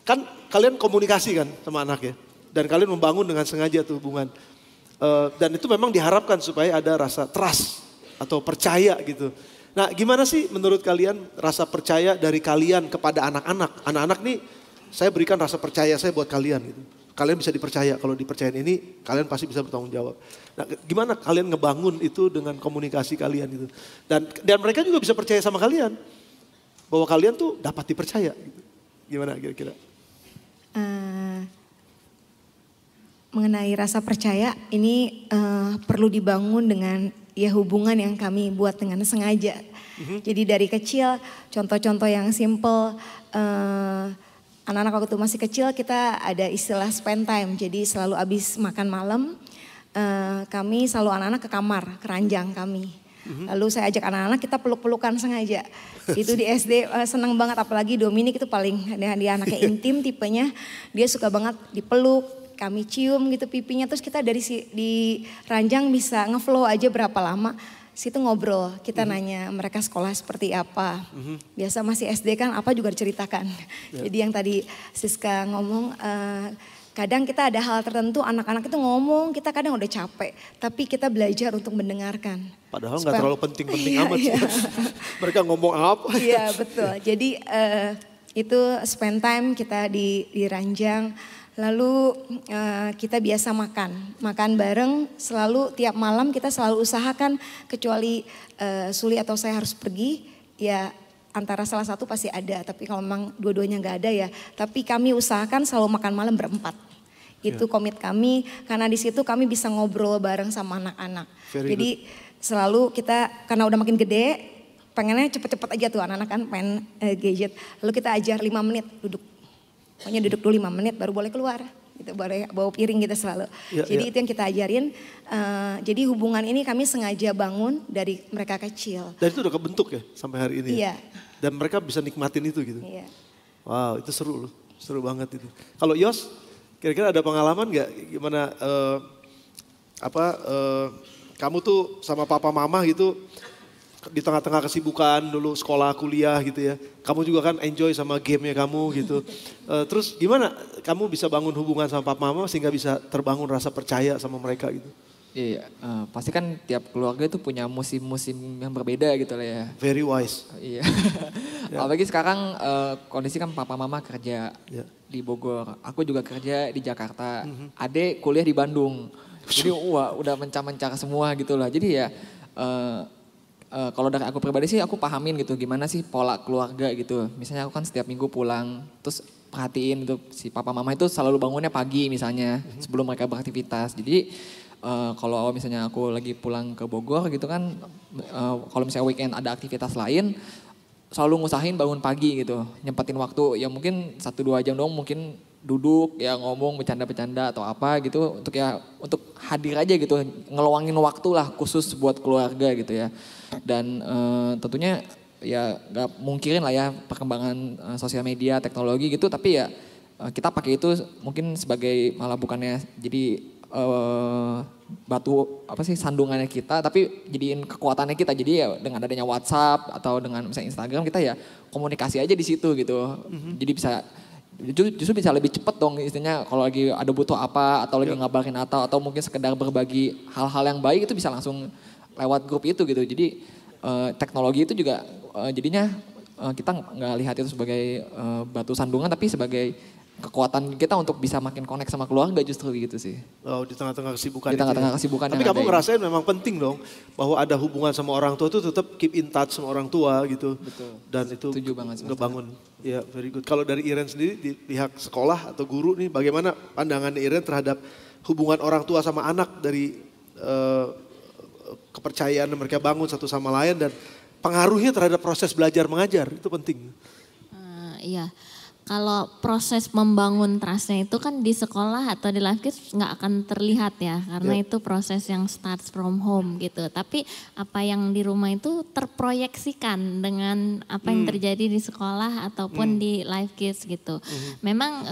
Speaker 1: kan kalian komunikasi kan sama anak ya. Dan kalian membangun dengan sengaja tuh hubungan. Dan itu memang diharapkan supaya ada rasa trust atau percaya gitu. Nah gimana sih menurut kalian rasa percaya dari kalian kepada anak-anak? Anak-anak nih, saya berikan rasa percaya saya buat kalian gitu. Kalian bisa dipercaya, kalau dipercayain ini kalian pasti bisa bertanggung jawab. Nah gimana kalian ngebangun itu dengan komunikasi kalian gitu. Dan mereka juga bisa percaya sama kalian. Bahwa kalian tuh dapat dipercaya gitu. Gimana kira-kira?
Speaker 3: Mengenai rasa percaya ini perlu dibangun dengan hubungan yang kami buat dengan sengaja. Jadi dari kecil contoh-contoh yang simple. Anak-anak waktu masih kecil kita ada istilah spend time. Jadi selalu habis makan malam kami selalu anak-anak ke kamar, ke ranjang kami. Lalu saya ajak anak-anak kita peluk-pelukan sengaja. Itu di SD senang banget, apalagi Dominik itu paling dia anaknya intim tipenya. Dia suka banget dipeluk, kami cium gitu pipinya. Terus kita di ranjang bisa ngeflow aja berapa lama. Situ ngobrol, kita nanya mereka sekolah seperti apa. Biasa masih SD kan apa juga diceritakan. Jadi yang tadi Siska ngomong, kadang kita ada hal tertentu anak-anak itu ngomong, kita kadang udah capek. Tapi kita belajar untuk mendengarkan.
Speaker 1: Padahal gak terlalu penting-penting amat sih. Mereka ngomong apa.
Speaker 3: Iya betul, jadi itu spend time kita di ranjang. Lalu kita biasa makan bareng selalu tiap malam kita selalu usahakan kecuali Suli atau saya harus pergi ya antara salah satu pasti ada tapi kalau memang dua-duanya nggak ada ya tapi kami usahakan selalu makan malam berempat. Itu komit kami karena di situ kami bisa ngobrol bareng sama anak-anak. Jadi selalu kita karena udah makin gede pengennya cepet-cepet aja tuh anak-anak kan main gadget. Lalu kita ajar 5 menit duduk. Pokoknya duduk dulu 5 menit baru boleh keluar gitu, bawa piring gitu selalu. Jadi itu yang kita ajarin. Jadi hubungan ini kami sengaja bangun dari mereka kecil.
Speaker 1: Dan itu udah kebentuk ya sampai hari ini.
Speaker 3: Iya.
Speaker 1: Dan mereka bisa nikmatin itu gitu.
Speaker 3: Iya.
Speaker 1: Wow, itu seru loh, seru banget itu. Kalau Yos, kira-kira ada pengalaman nggak gimana? Kamu tuh sama papa mama gitu di tengah-tengah kesibukan dulu sekolah kuliah gitu ya. Kamu juga kan enjoy sama gamenya kamu gitu. Terus gimana kamu bisa bangun hubungan sama papa mama sehingga bisa terbangun rasa percaya sama mereka gitu?
Speaker 5: Iya, pasti kan tiap keluarga itu punya musim-musim yang berbeda gitu lah ya.
Speaker 1: Very wise.
Speaker 5: Iya. Apalagi sekarang kondisi kan papa mama kerja di Bogor. Aku juga kerja di Jakarta. Adek kuliah di Bandung. Jadi udah mencah-mencah semua gitu lah. Jadi ya kalau dari aku pribadi sih aku pahamin gitu gimana sih pola keluarga gitu. Misalnya aku kan setiap minggu pulang terus perhatiin gitu si papa mama itu selalu bangunnya pagi misalnya sebelum mereka beraktivitas. Jadi kalau misalnya aku lagi pulang ke Bogor gitu kan kalau misalnya weekend ada aktivitas lain selalu ngusahain bangun pagi gitu. Nyempetin waktu ya mungkin 1-2 jam doang mungkin duduk ya ngomong bercanda-bercanda atau apa gitu untuk hadir aja gitu ngeluangin waktu lah khusus buat keluarga gitu ya dan tentunya ya nggak mungkirin lah ya perkembangan sosial media teknologi gitu tapi ya kita pakai itu mungkin sebagai malah bukannya jadi batu sandungannya kita tapi jadiin kekuatannya kita jadi ya dengan adanya WhatsApp atau dengan misalnya Instagram kita ya komunikasi aja di situ gitu jadi justru bisa lebih cepat dong istilahnya kalau lagi ada butuh apa atau lagi ngabarin atau mungkin sekedar berbagi hal-hal yang baik itu bisa langsung lewat grup itu gitu. Jadi teknologi itu juga jadinya kita nggak lihat itu sebagai batu sandungan tapi sebagai kekuatan kita untuk bisa makin connect sama keluarga justru gitu sih.
Speaker 1: Oh, di tengah-tengah kesibukan.
Speaker 5: Di tengah-tengah kesibukan.
Speaker 1: Tapi kamu ngerasain memang penting dong bahwa ada hubungan sama orang tua itu tetap keep in touch sama orang tua gitu.
Speaker 5: Betul.
Speaker 1: Dan itu
Speaker 5: setuju banget
Speaker 1: ngebangun. Ya, very good. Kalau dari Iren sendiri di pihak sekolah atau guru nih bagaimana pandangannya Iren terhadap hubungan orang tua sama anak dari kepercayaan yang mereka bangun satu sama lain dan pengaruhnya terhadap proses belajar mengajar itu penting.
Speaker 4: Iya. Kalau proses membangun trustnya itu kan di sekolah atau di life kids nggak akan terlihat ya karena itu proses yang starts from home gitu. Tapi apa yang di rumah itu terproyeksikan dengan apa yang terjadi di sekolah ataupun di life kids gitu. Memang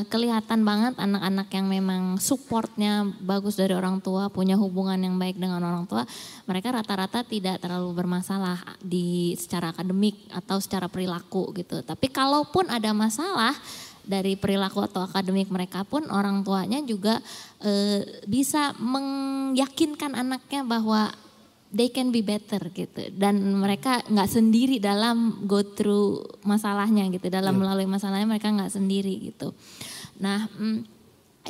Speaker 4: kelihatan banget anak-anak yang memang supportnya bagus dari orang tua, punya hubungan yang baik dengan orang tua, mereka rata-rata tidak terlalu bermasalah di secara akademik atau secara perilaku gitu. Tapi kalaupun ada masalah dari perilaku atau akademik mereka pun orang tuanya juga bisa meyakinkan anaknya bahwa they can be better gitu dan mereka nggak sendiri dalam go through masalahnya gitu dalam melalui masalahnya mereka nggak sendiri gitu. Nah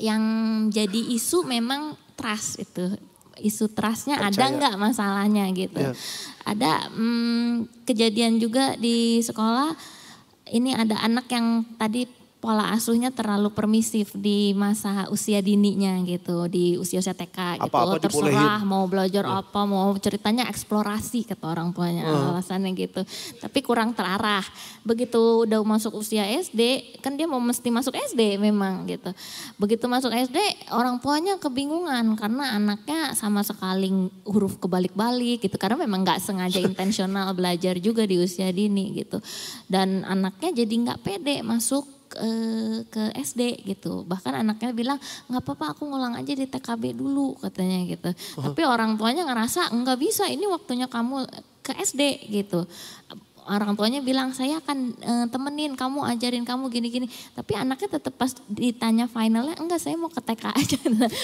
Speaker 4: yang jadi isu memang trust itu. Isu trustnya ada nggak masalahnya gitu. Ada kejadian juga di sekolah. Ini ada anak yang tadi pola asuhnya terlalu permisif di masa usia dininya gitu, di usia-usia TK gitu. Terserah mau belajar apa, mau ceritanya eksplorasi kata orang tuanya alasannya gitu. Tapi kurang terarah. Begitu udah masuk usia SD, kan dia mau mesti masuk SD memang gitu. Begitu masuk SD, orang tuanya kebingungan karena anaknya sama sekali huruf kebalik-balik gitu. Karena memang gak sengaja intensional belajar juga di usia dini gitu. Dan anaknya jadi gak pede masuk ke SD gitu. Bahkan anaknya bilang nggak apa-apa aku ngulang aja di TKB dulu katanya gitu. Tapi orang tuanya ngerasa nggak bisa ini waktunya kamu ke SD gitu. Orang tuanya bilang saya akan temenin kamu, ajarin kamu gini-gini. Tapi anaknya tetap pas ditanya finalnya enggak saya mau ke TK aja.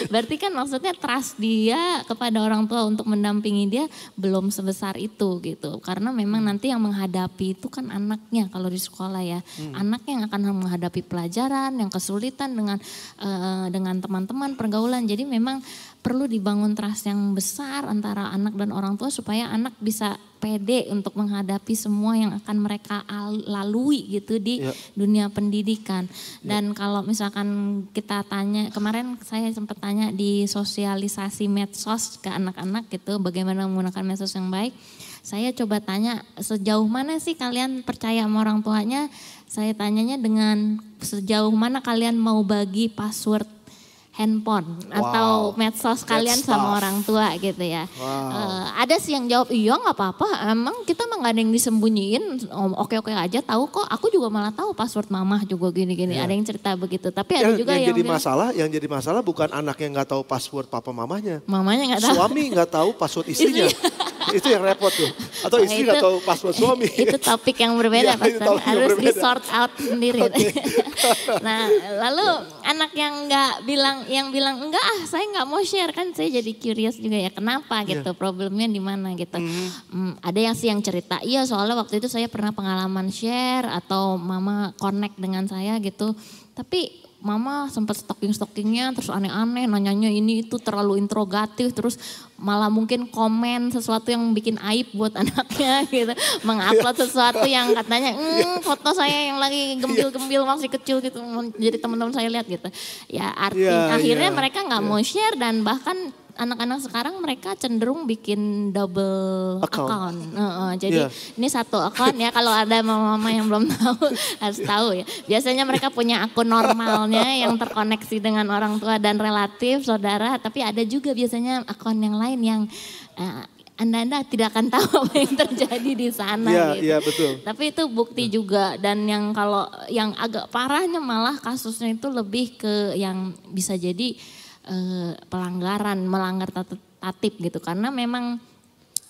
Speaker 4: Berarti kan maksudnya trust dia kepada orang tua untuk mendampingi dia belum sebesar itu gitu. Karena memang nanti yang menghadapi itu kan anaknya kalau di sekolah ya. Anaknya yang akan menghadapi pelajaran yang kesulitan dengan teman-teman pergaulan. Jadi memang perlu dibangun trust yang besar antara anak dan orang tua supaya anak bisa pede untuk menghadapi semua yang akan mereka lalui gitu di dunia pendidikan. Dan kalau misalkan kita tanya, kemarin saya sempat tanya di sosialisasi medsos ke anak-anak gitu, bagaimana menggunakan medsos yang baik. Saya coba tanya sejauh mana sih kalian percaya sama orang tuanya? Saya tanyanya dengan sejauh mana kalian mau bagi password handphone atau medsos kalian sama orang tua gitu ya. Ada sih yang jawab, iya nggak apa-apa, emang kita mah nggak ada yang disembunyiin, oke-oke aja tahu kok. Aku juga malah tahu password mama juga gini-gini. Ada yang cerita begitu. Tapi ada juga yang
Speaker 1: yang jadi masalah bukan anak yang nggak tahu password papa mamanya.
Speaker 4: Mamanya nggak tahu.
Speaker 1: Suami nggak tahu password istrinya. Itu yang repot tuh. Atau istri nggak tahu password suami.
Speaker 4: Itu topik yang berbeda, Pastor. Harus di sort out sendiri. Nah, lalu anak yang bilang enggak saya nggak mau share, kan saya jadi curious juga ya kenapa gitu, problemnya di mana gitu. Ada yang sih yang cerita, iya soalnya waktu itu saya pernah pengalaman share atau mama connect dengan saya gitu, tapi mama sempat stalkingnya terus aneh-aneh, nanyanya ini itu terlalu interrogatif, terus malah mungkin komen sesuatu yang bikin aib buat anaknya gitu, mengupload sesuatu yang katanya foto saya yang lagi gembil-gembil masih kecil gitu, jadi teman-teman saya lihat gitu. Ya akhirnya mereka nggak mau share, dan bahkan anak-anak sekarang mereka cenderung bikin double account. Jadi ini satu account ya, kalau ada mama-mama yang belum tahu harus tahu ya. Biasanya mereka punya akun normalnya yang terkoneksi dengan orang tua dan relatif, saudara. Tapi ada juga biasanya akun yang lain yang Anda tidak akan tahu apa yang terjadi di sana gitu.
Speaker 1: Iya, betul.
Speaker 4: Tapi itu bukti juga, dan yang kalau yang agak parahnya malah kasusnya itu lebih ke yang bisa jadi melanggar tatib gitu, karena memang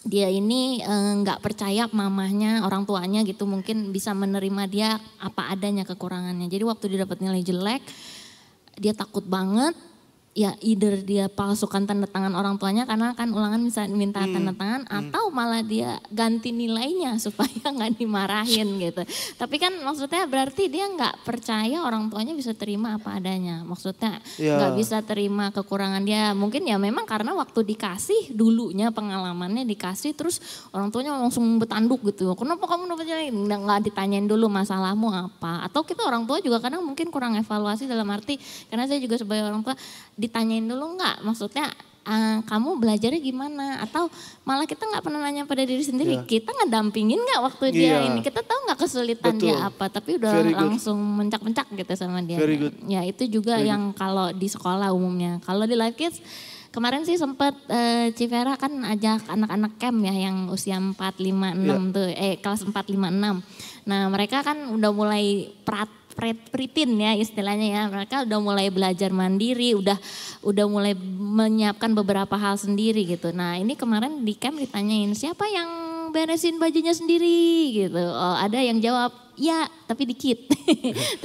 Speaker 4: dia ini nggak percaya mamahnya, orang tuanya gitu mungkin bisa menerima dia apa adanya kekurangannya. Jadi waktu dia dapat nilai jelek, dia takut banget. Ya either dia palsukan tanda tangan orang tuanya karena kan ulangan bisa minta tanda tangan, atau malah dia ganti nilainya supaya nggak dimarahin gitu. Tapi kan maksudnya berarti dia nggak percaya orang tuanya bisa terima apa adanya. Maksudnya nggak bisa terima kekurangan dia. Mungkin ya memang karena waktu dikasih dulunya pengalamannya dikasih terus orang tuanya langsung bertanduk gitu. Kenapa kamu dapat jelek? Nggak ditanyain dulu masalahmu apa. Atau kita orang tua juga kadang mungkin kurang evaluasi, dalam arti karena saya juga sebagai orang tua ditanyain dulu nggak, maksudnya kamu belajarnya gimana, atau malah kita nggak pernah nanya pada diri sendiri, kita ngedampingin nggak waktu dia ini, kita tahu nggak kesulitan dia apa, tapi udah langsung mencak-mencak gitu sama dia. Ya itu juga yang kalau di sekolah umumnya. Kalau di Life Kids kemarin sih sempat Civera kan ajak anak-anak camp ya yang usia 4, 5, 6 tuh, kelas 4, 5, 6. Nah mereka kan udah mulai pritin ya istilahnya ya, mereka udah mulai belajar mandiri, udah mulai menyiapkan beberapa hal sendiri gitu. Nah ini kemarin di camp ditanyain siapa yang beresin bajunya sendiri gitu. Oh, ada yang jawab ya tapi dikit.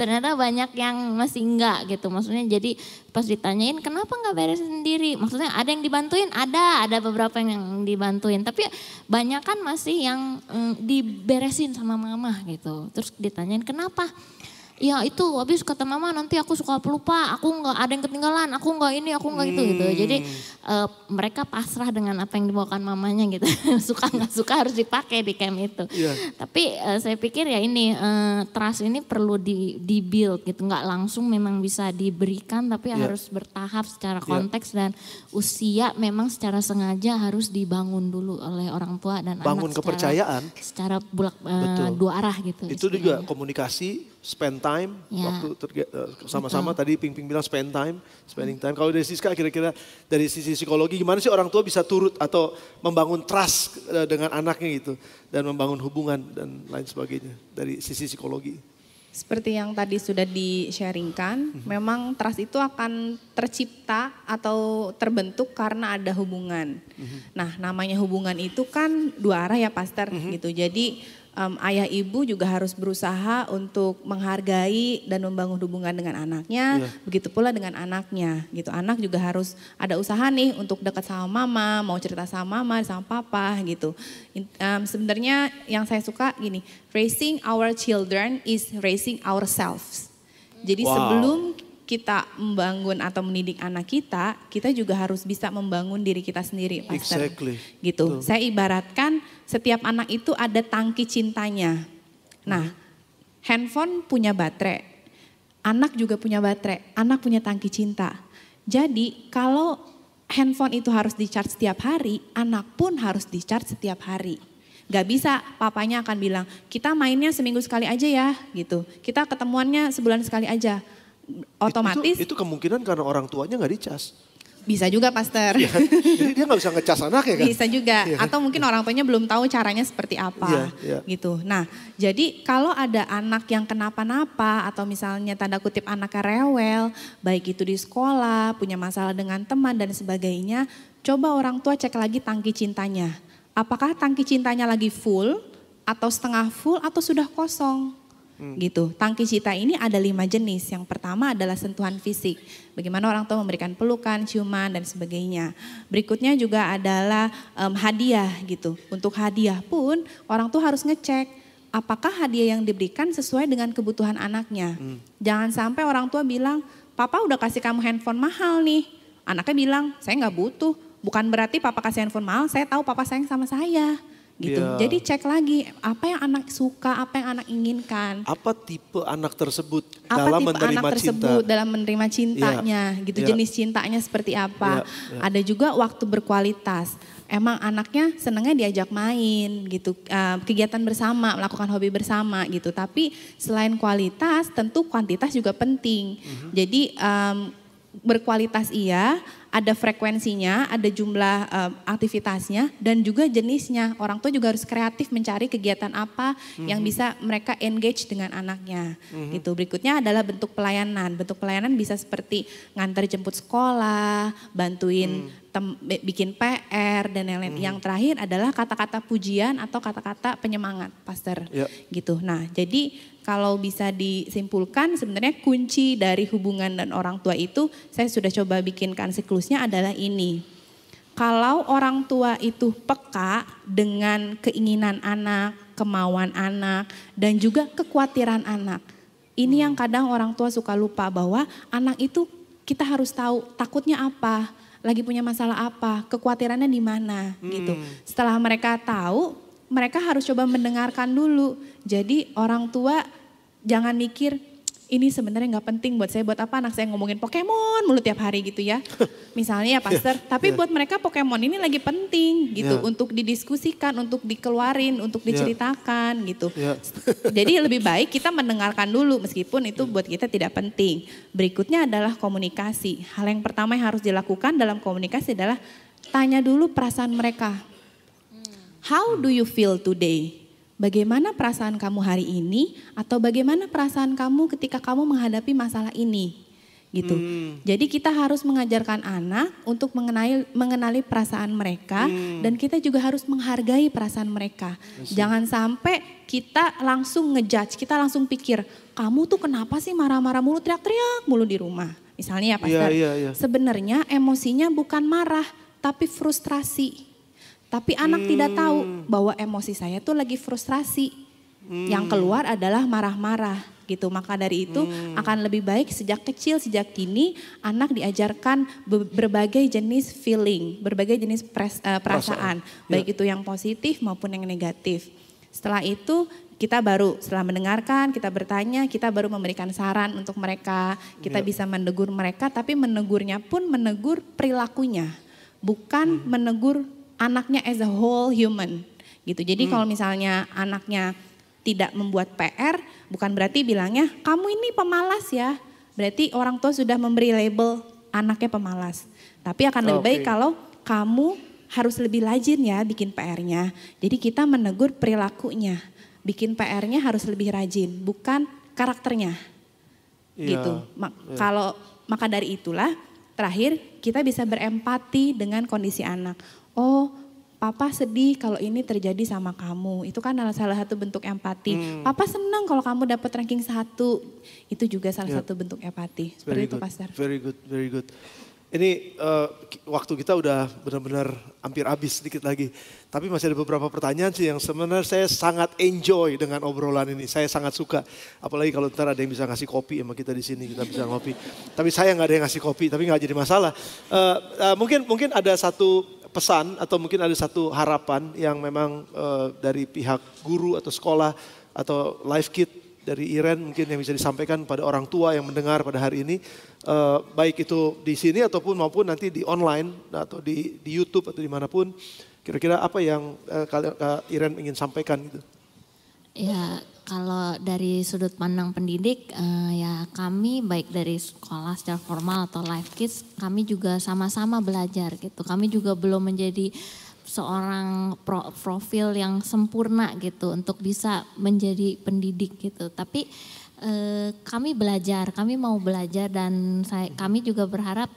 Speaker 4: Ternyata banyak yang masih enggak gitu. Maksudnya jadi pas ditanyain kenapa enggak beresin sendiri. Maksudnya ada yang dibantuin, ada beberapa yang dibantuin. Tapi banyak kan masih yang diberesin sama mama gitu. Terus ditanyain kenapa? Ya itu habis kata mama nanti aku suka pelupa, aku nggak ada yang ketinggalan, aku nggak ini, aku nggak itu gitu. Jadi mereka pasrah dengan apa yang dibawakan mamanya gitu. Suka nggak suka harus dipakai di camp itu. Tapi saya pikir ya ini trust ini perlu di-build gitu, nggak langsung memang bisa diberikan, tapi harus bertahap secara konteks dan usia memang secara sengaja harus dibangun dulu oleh orang tua dan
Speaker 1: bangun
Speaker 4: anak
Speaker 1: kepercayaan
Speaker 4: secara dua arah gitu.
Speaker 1: Itu juga komunikasi, spend time, waktu sama-sama tadi Ping bilang spending time. Kalau dari Siska kira-kira dari sisi psikologi gimana sih orang tua bisa turut atau membangun trust dengan anaknya gitu dan membangun hubungan dan lain sebagainya dari sisi psikologi?
Speaker 6: Seperti yang tadi sudah di-sharingkan, memang trust itu akan tercipta atau terbentuk karena ada hubungan. Nah, namanya hubungan itu kan dua arah ya, Pastor, gitu. Jadi ayah ibu juga harus berusaha untuk menghargai dan membangun hubungan dengan anaknya, begitu pula dengan anaknya gitu. Anak juga harus ada usaha nih untuk dekat sama mama, mau cerita sama mama, sama papa gitu. Sebenarnya yang saya suka gini, raising our children is raising ourselves. Jadi sebelum kita membangun atau mendidik anak kita juga harus bisa membangun diri kita sendiri, Pastor. Gitu. Saya ibaratkan setiap anak itu ada tangki cintanya. Nah, handphone punya baterai, anak juga punya baterai, anak punya tangki cinta. Jadi kalau handphone itu harus di-charge setiap hari, anak pun harus di-charge setiap hari. Gak bisa papanya akan bilang, kita mainnya seminggu sekali aja ya gitu. Kita ketemuannya sebulan sekali aja. otomatis.
Speaker 1: Itu kemungkinan karena orang tuanya nggak dicas.
Speaker 6: Bisa juga Pastor.
Speaker 1: Ya, jadi dia nggak bisa ngecas anaknya kan?
Speaker 6: Bisa juga, ya. Atau mungkin orang tuanya belum tahu caranya seperti apa gitu. Nah jadi kalau ada anak yang kenapa-napa atau misalnya tanda kutip anaknya rewel, baik itu di sekolah, punya masalah dengan teman dan sebagainya, coba orang tua cek lagi tangki cintanya. Apakah tangki cintanya lagi full atau setengah full atau sudah kosong? Gitu. Tangki cinta ini ada 5 jenis. Yang pertama adalah sentuhan fisik. Bagaimana orang tua memberikan pelukan, ciuman dan sebagainya. Berikutnya juga adalah hadiah gitu. Untuk hadiah pun orang tua harus ngecek apakah hadiah yang diberikan sesuai dengan kebutuhan anaknya. Jangan sampai orang tua bilang, "Papa udah kasih kamu handphone mahal nih." Anaknya bilang, "Saya nggak butuh." Bukan berarti papa kasih handphone mahal, saya tahu papa sayang sama saya. Gitu. Jadi cek lagi apa yang anak suka, apa yang anak inginkan.
Speaker 1: Apa tipe anak tersebut dalam menerima cinta?
Speaker 6: Dalam menerima cintanya, gitu. Jenis cintanya seperti apa. Ada juga waktu berkualitas. Emang anaknya senangnya diajak main gitu, kegiatan bersama, melakukan hobi bersama gitu. Tapi selain kualitas, tentu kuantitas juga penting. Jadi berkualitas iya, ada frekuensinya, ada jumlah aktivitasnya dan juga jenisnya. Orang tua juga harus kreatif mencari kegiatan apa yang bisa mereka engage dengan anaknya. Gitu. Berikutnya adalah bentuk pelayanan. Bentuk pelayanan bisa seperti ngantar jemput sekolah, bantuin bikin PR dan lain-lain. Yang terakhir adalah kata-kata pujian atau kata-kata penyemangat, Pastor. Gitu. Nah, jadi kalau bisa disimpulkan sebenarnya kunci dari hubungan dan orang tua itu saya sudah coba bikinkan siklusnya adalah ini. Kalau orang tua itu peka dengan keinginan anak, kemauan anak dan juga kekhawatiran anak. Ini yang kadang orang tua suka lupa bahwa anak itu kita harus tahu takutnya apa, lagi punya masalah apa, kekhawatirannya di mana gitu. Setelah mereka tahu, mereka harus coba mendengarkan dulu. Jadi orang tua jangan mikir ini sebenarnya nggak penting buat saya, buat apa anak saya ngomongin Pokemon mulu tiap hari gitu ya. Misalnya ya Pastor, tapi buat mereka Pokemon ini lagi penting gitu untuk didiskusikan, untuk dikeluarin, untuk diceritakan gitu. Jadi lebih baik kita mendengarkan dulu meskipun itu buat kita tidak penting. Berikutnya adalah komunikasi. Hal yang pertama yang harus dilakukan dalam komunikasi adalah tanya dulu perasaan mereka. How do you feel today? Bagaimana perasaan kamu hari ini atau bagaimana perasaan kamu ketika kamu menghadapi masalah ini gitu. Jadi kita harus mengajarkan anak untuk mengenali perasaan mereka dan kita juga harus menghargai perasaan mereka. Jangan sampai kita langsung ngejudge, kita langsung pikir kamu tuh kenapa sih marah-marah mulu, teriak-teriak mulu di rumah. Misalnya ya Pastor, sebenarnya emosinya bukan marah tapi frustrasi. Tapi anak tidak tahu bahwa emosi saya tuh lagi frustrasi. Yang keluar adalah marah-marah gitu. Maka dari itu akan lebih baik sejak kecil, sejak dini anak diajarkan berbagai jenis feeling, berbagai jenis perasaan. Baik itu yang positif maupun yang negatif. Setelah itu kita baru setelah mendengarkan, kita bertanya, kita baru memberikan saran untuk mereka. Kita bisa menegur mereka tapi menegurnya pun menegur perilakunya. Bukan menegur anaknya as a whole human gitu. Jadi kalau misalnya anaknya tidak membuat PR, bukan berarti bilangnya kamu ini pemalas ya. Berarti orang tua sudah memberi label anaknya pemalas. Tapi akan lebih baik kalau kamu harus lebih rajin ya bikin PR-nya. Jadi kita menegur perilakunya. Bikin PR-nya harus lebih rajin, bukan karakternya. Gitu. Kalau maka dari itulah terakhir kita bisa berempati dengan kondisi anak. Oh, papa sedih kalau ini terjadi sama kamu. Itu kan salah satu bentuk empati. Papa senang kalau kamu dapat ranking 1. Itu juga salah satu bentuk empati. Seperti itu Pastor.
Speaker 1: Very good, very good. Ini waktu kita udah benar-benar hampir habis sedikit lagi. Tapi masih ada beberapa pertanyaan sih yang sebenarnya saya sangat enjoy dengan obrolan ini. Saya sangat suka. Apalagi kalau ntar ada yang bisa ngasih kopi sama kita di sini, kita bisa ngopi. Tapi saya nggak ada yang ngasih kopi, tapi nggak jadi masalah. Mungkin ada satu pesan atau mungkin ada satu harapan yang memang dari pihak guru atau sekolah atau life kit dari Iren mungkin yang bisa disampaikan pada orang tua yang mendengar pada hari ini, baik itu di sini ataupun maupun nanti di online atau di YouTube atau dimanapun, kira-kira apa yang Iren ingin sampaikan gitu?
Speaker 4: Ya Kalau dari sudut pandang pendidik, ya kami baik dari sekolah secara formal atau Life Kids, kami juga sama-sama belajar gitu. Kami juga belum menjadi seorang profil yang sempurna gitu untuk bisa menjadi pendidik gitu. Tapi kami belajar, kami mau belajar dan kami juga berharap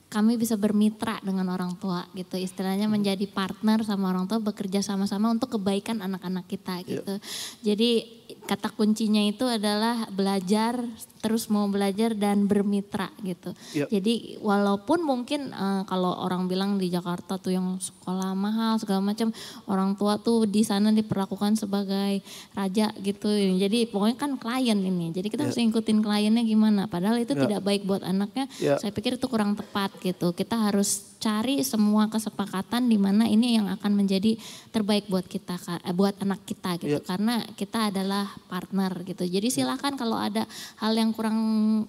Speaker 4: kami bisa bermitra dengan orang tua gitu. Istilahnya menjadi partner sama orang tua, bekerja sama-sama untuk kebaikan anak-anak kita gitu. Jadi kata kuncinya itu adalah belajar, terus mau belajar dan bermitra gitu. Jadi walaupun mungkin kalau orang bilang di Jakarta tuh yang sekolah mahal segala macam, orang tua tuh di sana diperlakukan sebagai raja gitu. Jadi pokoknya kan klien ini. Jadi kita harus ngikutin kliennya gimana. Padahal itu tidak baik buat anaknya. Saya pikir itu kurang tepat gitu. Kita harus cari semua kesepakatan di mana ini yang akan menjadi terbaik buat kita, buat anak kita gitu. Karena kita adalah partner gitu. Jadi silakan kalau ada hal yang kurang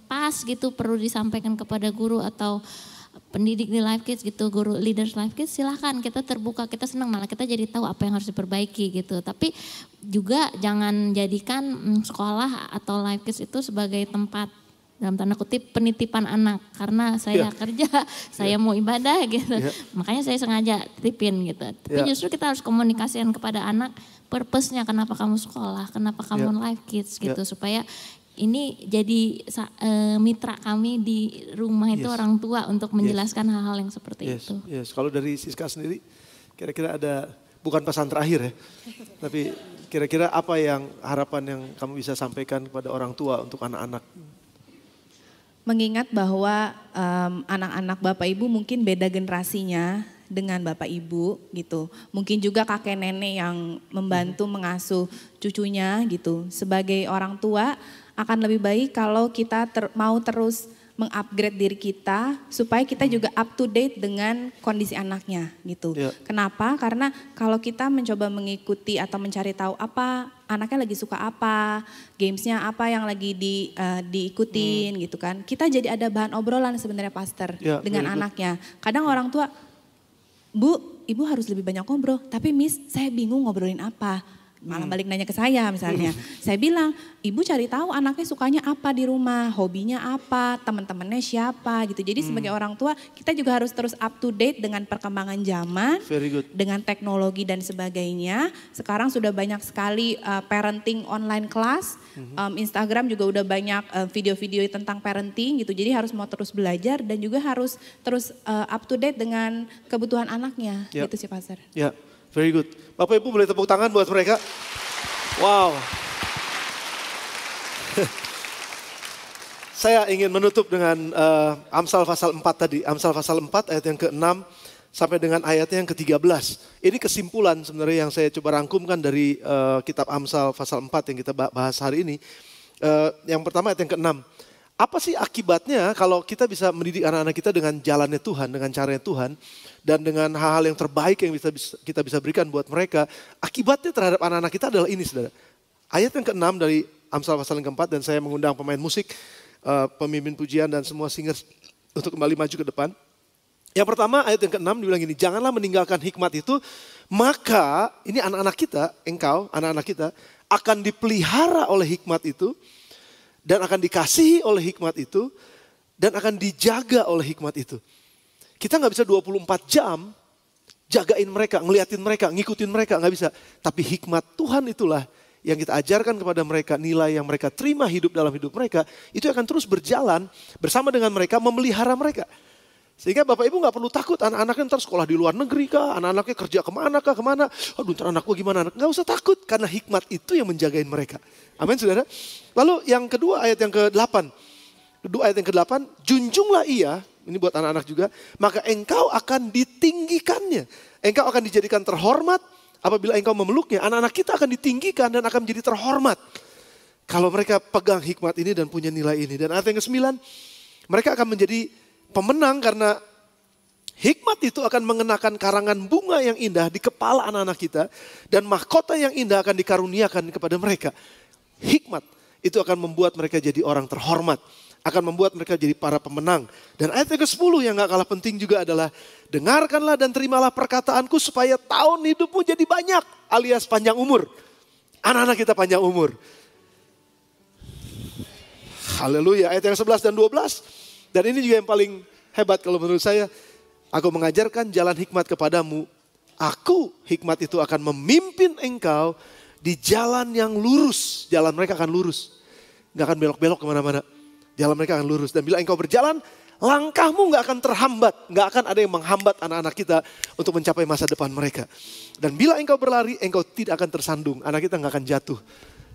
Speaker 4: pas gitu perlu disampaikan kepada guru atau pendidik di Life Kids gitu, guru leaders Life Kids, silahkan, kita terbuka, kita senang, malah kita jadi tahu apa yang harus diperbaiki gitu. Tapi juga jangan jadikan sekolah atau Life Kids itu sebagai tempat dalam tanda kutip penitipan anak, karena saya kerja, saya mau ibadah gitu, makanya saya sengaja titipin gitu. Tapi justru kita harus komunikasikan kepada anak purpose-nya, kenapa kamu sekolah, kenapa kamu Life Kids gitu, supaya ini jadi mitra kami di rumah itu orang tua untuk menjelaskan hal-hal yang seperti itu.
Speaker 1: Kalau dari Siska sendiri, kira-kira ada, bukan pesan terakhir ya, tapi kira-kira apa yang harapan yang kamu bisa sampaikan kepada orang tua untuk anak-anak?
Speaker 6: Mengingat bahwa anak-anak Bapak Ibu mungkin beda generasinya dengan Bapak Ibu gitu. Mungkin juga kakek nenek yang membantu mengasuh cucunya gitu. Sebagai orang tua akan lebih baik kalau kita mau terus mengupgrade diri kita supaya kita juga up to date dengan kondisi anaknya gitu. Kenapa? Karena kalau kita mencoba mengikuti atau mencari tahu apa anaknya lagi suka apa, gamesnya apa yang lagi diikutin gitu kan. Kita jadi ada bahan obrolan sebenarnya pastor dengan anaknya. Kadang orang tua, Bu, Ibu harus lebih banyak ngobrol, tapi Miss saya bingung ngobrolin apa. Malah balik nanya ke saya misalnya. Saya bilang, Ibu cari tahu anaknya sukanya apa di rumah, hobinya apa, teman-temannya siapa gitu. Jadi sebagai orang tua kita juga harus terus up to date dengan perkembangan zaman, dengan teknologi dan sebagainya. Sekarang sudah banyak sekali parenting online class, Instagram juga udah banyak video-video tentang parenting gitu. Jadi harus mau terus belajar dan juga harus terus up to date dengan kebutuhan anaknya gitu sih Pastor.
Speaker 1: Very good. Bapak Ibu boleh tepuk tangan buat mereka. Wow. Saya ingin menutup dengan Amsal pasal 4 tadi. Amsal pasal 4 ayat yang ke-6 sampai dengan ayatnya yang ke-13. Ini kesimpulan sebenarnya yang saya coba rangkumkan dari kitab Amsal pasal 4 yang kita bahas hari ini. Yang pertama ayat yang ke-6. Apa sih akibatnya kalau kita bisa mendidik anak-anak kita dengan jalannya Tuhan, dengan caranya Tuhan, dan dengan hal-hal yang terbaik yang kita bisa berikan buat mereka. Akibatnya terhadap anak-anak kita adalah ini, saudara. Ayat yang ke-6 dari Amsal pasal yang ke-4, dan saya mengundang pemain musik, pemimpin pujian dan semua singers untuk kembali maju ke depan. Yang pertama ayat yang ke-6 dibilang gini, janganlah meninggalkan hikmat itu, maka ini anak-anak kita, engkau, anak-anak kita, akan dipelihara oleh hikmat itu, dan akan dikasihi oleh hikmat itu, dan akan dijaga oleh hikmat itu. Kita gak bisa 24 jam jagain mereka, ngeliatin mereka, ngikutin mereka, gak bisa. Tapi hikmat Tuhan itulah yang kita ajarkan kepada mereka, nilai yang mereka terima hidup dalam hidup mereka, itu akan terus berjalan bersama dengan mereka, memelihara mereka. Sehingga Bapak Ibu gak perlu takut anak-anaknya ntar sekolah di luar negeri kah, anak-anaknya kerja kemana, aduh ntar anak gue gimana, gak usah takut karena hikmat itu yang menjagain mereka. Amin saudara. Lalu yang kedua ayat yang ke-8, ayat yang ke-8, junjunglah ia, ini buat anak-anak juga, maka engkau akan ditinggikannya. Engkau akan dijadikan terhormat apabila engkau memeluknya. Anak-anak kita akan ditinggikan dan akan menjadi terhormat. Kalau mereka pegang hikmat ini dan punya nilai ini. Dan ayat yang ke-9, mereka akan menjadi pemenang karena hikmat itu akan mengenakan karangan bunga yang indah di kepala anak-anak kita. Dan mahkota yang indah akan dikaruniakan kepada mereka. Hikmat itu akan membuat mereka jadi orang terhormat. Akan membuat mereka jadi para pemenang. Dan ayat yang ke-10 yang gak kalah penting juga adalah, dengarkanlah dan terimalah perkataanku supaya tahun hidupmu jadi banyak alias panjang umur. anak-anak kita panjang umur. Haleluya, ayat yang 11 dan 12. Dan ini juga yang paling hebat kalau menurut saya. Aku mengajarkan jalan hikmat kepadamu. Aku, hikmat itu akan memimpin engkau di jalan yang lurus. Jalan mereka akan lurus. Gak akan belok-belok kemana-mana. Jalan mereka akan lurus. Dan bila engkau berjalan, langkahmu gak akan terhambat. Gak akan ada yang menghambat anak-anak kita untuk mencapai masa depan mereka. Dan bila engkau berlari, engkau tidak akan tersandung. Anak kita gak akan jatuh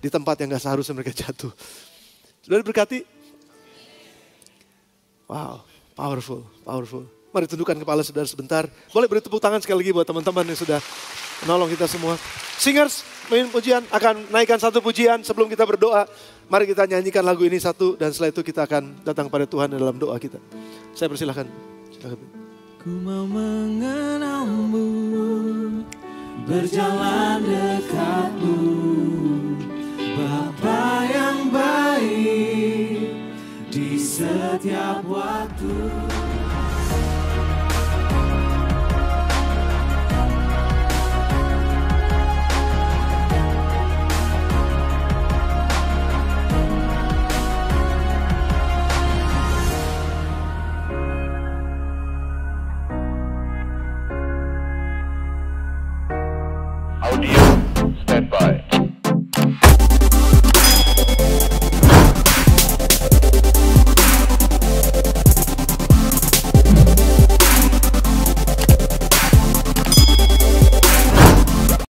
Speaker 1: di tempat yang gak seharusnya mereka jatuh. Sudah diberkati? Wow, powerful, powerful. Mari tundukkan kepala saudara sebentar. Boleh beri tepuk tangan sekali lagi buat teman-teman yang sudah menolong kita semua. Singers, main pujian akan naikkan satu pujian sebelum kita berdoa. Mari kita nyanyikan lagu ini satu dan setelah itu kita akan datang pada Tuhan dalam doa kita. Saya persilahkan.
Speaker 7: Ku mau mengenalmu, berjalan dekatmu, Bapa yang baik di setiap waktu.